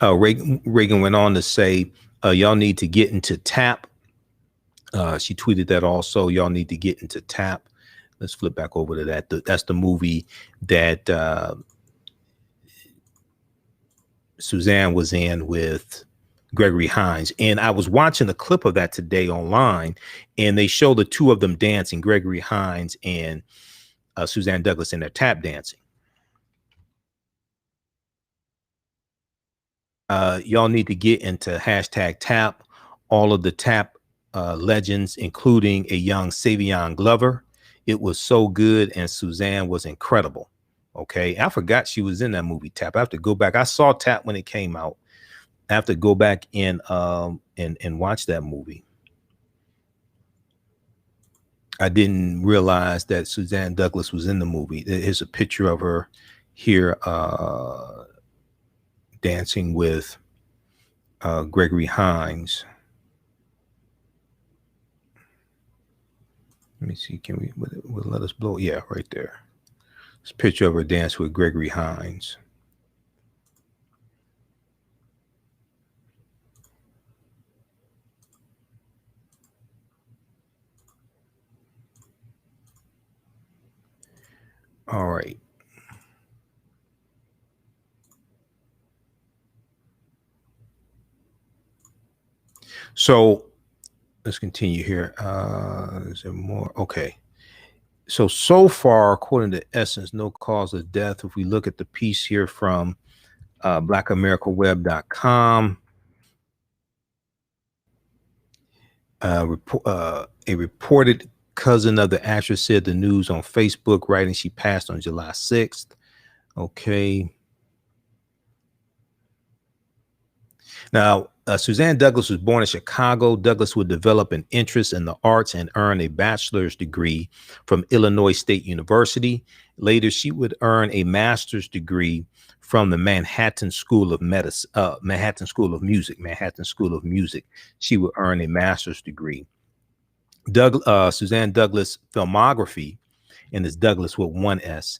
Reagan went on to say, y'all need to get into TAP. She tweeted that also. Y'all need to get into TAP. Let's flip back over to that. That's the movie that Suzanne was in with Gregory Hines. And I was watching a clip of that today online, and they show the two of them dancing, Gregory Hines and Suzanne Douglas, in their tap dancing. Y'all need to get into hashtag TAP. All of the TAP legends, including a young Savion Glover. It was so good, and Suzanne was incredible. Okay, I forgot she was in that movie TAP. I have to go back. I saw TAP when it came out. I have to go back and watch that movie. I didn't realize that Suzanne Douglas was in the movie. Here's a picture of her here dancing with Gregory Hines. Let me see. Can we will let us blow? Yeah, right there. This picture of her dance with Gregory Hines. All right. So let's continue here. Is there more? Okay. So far, according to Essence, no cause of death. If we look at the piece here from blackamericaweb.com, A reported cousin of the actress said the news on Facebook, writing she passed on July 6th. Okay. Now, Suzanne Douglas was born in Chicago. Douglas would develop an interest in the arts and earn a bachelor's degree from Illinois State University. Later, she would earn a master's degree from the Manhattan School of Medicine, Manhattan School of Music. She would earn a master's degree. Suzanne Douglas' filmography, and it's Douglas with one S,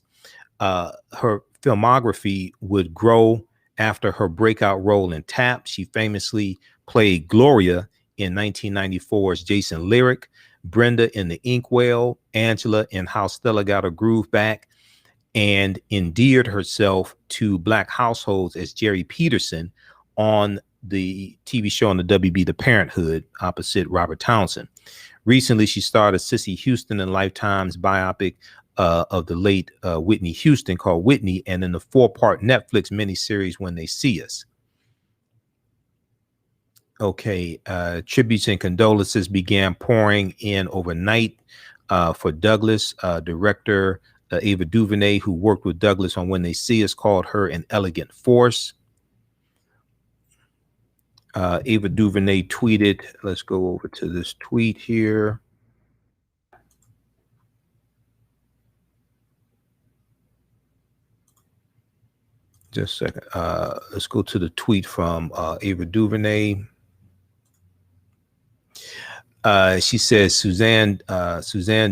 her filmography would grow after her breakout role in Tap. She famously played Gloria in 1994's Jason Lyric, Brenda in The Inkwell, Angela in How Stella Got Her Groove Back, and endeared herself to Black households as Jerry Peterson on the TV show on the WB, The Parenthood, opposite Robert Townsend. Recently, she starred as Cissy Houston in Lifetime's biopic of the late Whitney Houston called Whitney, and in the 4-part Netflix miniseries When They See Us. Okay, tributes and condolences began pouring in overnight for Douglas. Director Ava DuVernay, who worked with Douglas on When They See Us, called her an elegant force. Ava DuVernay tweeted, let's go over to this tweet here. Just a second. Let's go to the tweet from Ava DuVernay. She says Suzanne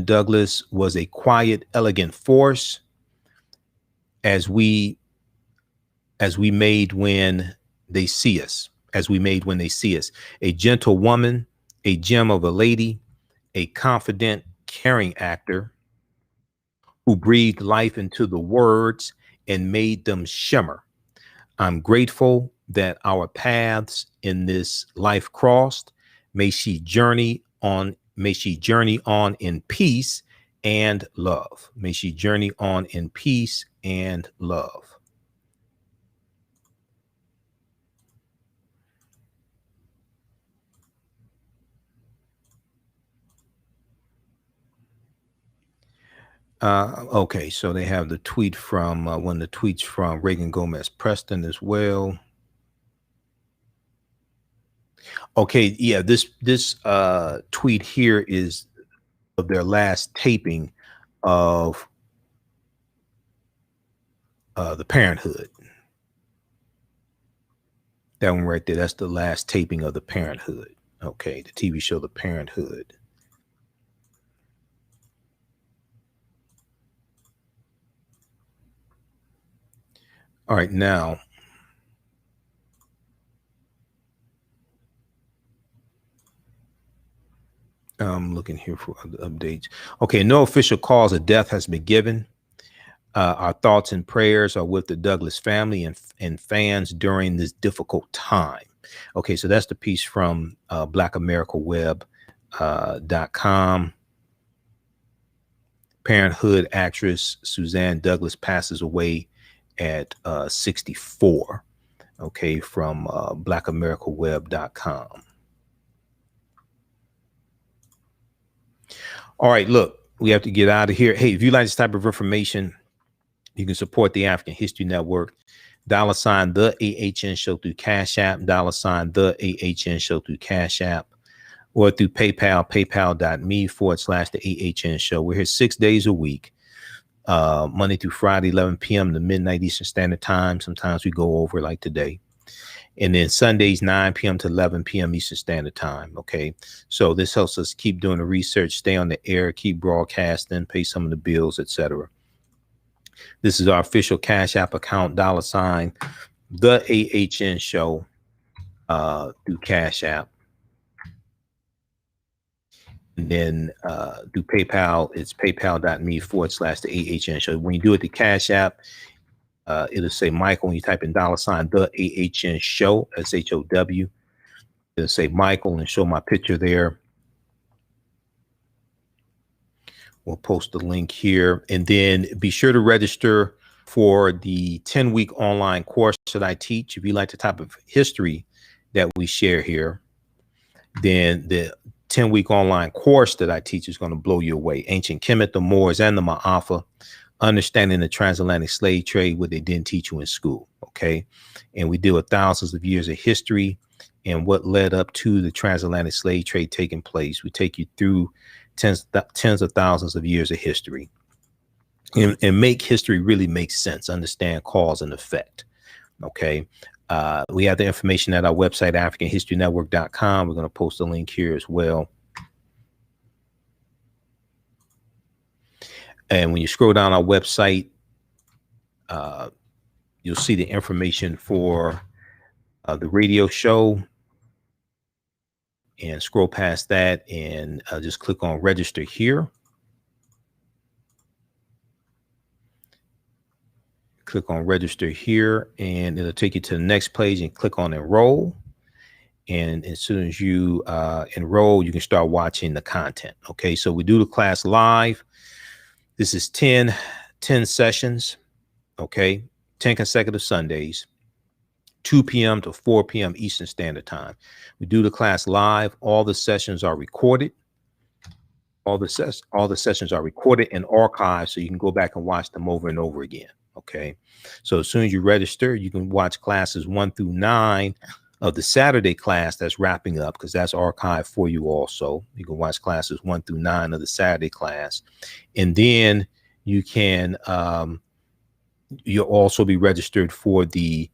Douglas was a quiet, elegant force as we made when they see us. A gentle woman, a gem of a lady, a confident, caring actor who breathed life into the words and made them shimmer. I'm grateful that our paths in this life crossed. May she journey on in peace and love. May she journey on in peace and love. Okay, so they have the tweet from one of the tweets from Reagan Gomez Preston as well. Okay, yeah, this tweet here is of their last taping of the Parenthood. That one right there, that's the last taping of the Parenthood. Okay, the TV show The Parenthood. All right, now I'm looking here for other updates. Okay, no official cause of death has been given. Our thoughts and prayers are with the Douglas family and fans during this difficult time. Okay, so that's the piece from blackamericaweb.com. Parenthood actress Suzanne Douglas passes away at 64. Okay, from blackamericaweb.com. All right, look, we have to get out of here. Hey, if you like this type of information, you can support the African History Network. $ the AHN show through Cash App, $ the AHN show through Cash App, or through PayPal, paypal.me/the AHN show. We're here 6 days a week, Monday through Friday, 11 p.m. to midnight Eastern Standard Time. Sometimes we go over like today. And then Sundays, 9 p.m. to 11 p.m. Eastern Standard Time. Okay. So this helps us keep doing the research, stay on the air, keep broadcasting, pay some of the bills, etc. This is our official Cash App account, $ the AHN show through Cash App. And then through PayPal, it's paypal.me/the AHN show. When you do it the Cash App, it'll say Michael. When you type in $ the AHN show, SHOW, it'll say Michael and show my picture there. We'll post the link here, and then be sure to register for the 10-week online course that I teach. If you like the type of history that we share here, then the 10-week online course that I teach is going to blow you away. Ancient Kemet, the Moors, and the Ma'afa, understanding the transatlantic slave trade, what they didn't teach you in school. Okay. And we deal with thousands of years of history and what led up to the transatlantic slave trade taking place. We take you through tens of thousands of years of history and make history really make sense, understand cause and effect. Okay. We have the information at our website, AfricanHistoryNetwork.com. We're going to post a link here as well. And when you scroll down our website, you'll see the information for the radio show, and scroll past that and just click on register here. Click on register here and it'll take you to the next page and click on enroll. And as soon as you enroll, you can start watching the content. Okay, so we do the class live. This is 10 sessions. Okay, 10 consecutive Sundays, 2 p.m. to 4 p.m. Eastern Standard Time. We do the class live. All the sessions are recorded. All the sessions are recorded and archived, so you can go back and watch them over and over again. Okay, so as soon as you register, you can watch classes 1 through 9 of the Saturday class that's wrapping up, because that's archived for you also. You can watch classes 1 through 9 of the Saturday class, and then you can you'll also be registered for the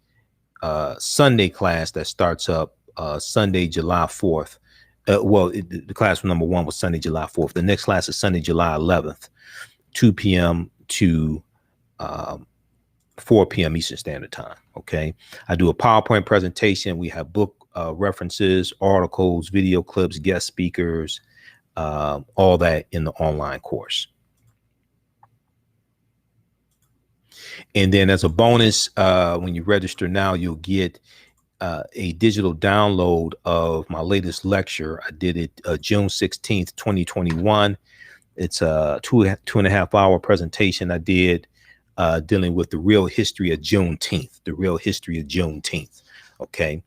Sunday class that starts up Sunday, July 4th. The class number 1 was Sunday, July 4th. The next class is Sunday, July 11th, 2 p.m. to 4 p.m. Eastern Standard Time. Okay, I do a PowerPoint presentation. We have book references, articles, video clips, guest speakers, all that in the online course. And then as a bonus, when you register now, you'll get a digital download of my latest lecture. I did it June 16th, 2021. It's a 2.5 hour presentation I did dealing with the real history of Juneteenth, Okay.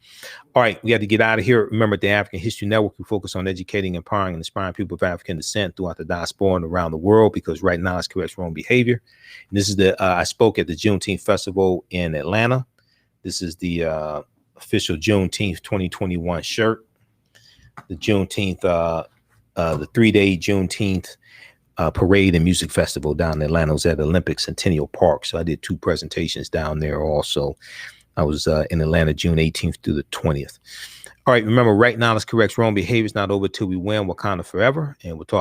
All right. We had to get out of here. Remember, the African History Network, we focus on educating, empowering, and inspiring people of African descent throughout the diaspora and around the world, because right now it's corrects wrong behavior. And this is I spoke at the Juneteenth Festival in Atlanta. This is the official Juneteenth 2021 shirt. The Juneteenth, the 3-day Juneteenth parade and music festival down in Atlanta. It was at Olympic Centennial Park. So I did 2 presentations down there also. I was in Atlanta June 18th through the 20th. All right, remember, right now, let's correct wrong behavior. It's not over till we win. Wakanda forever. And we'll talk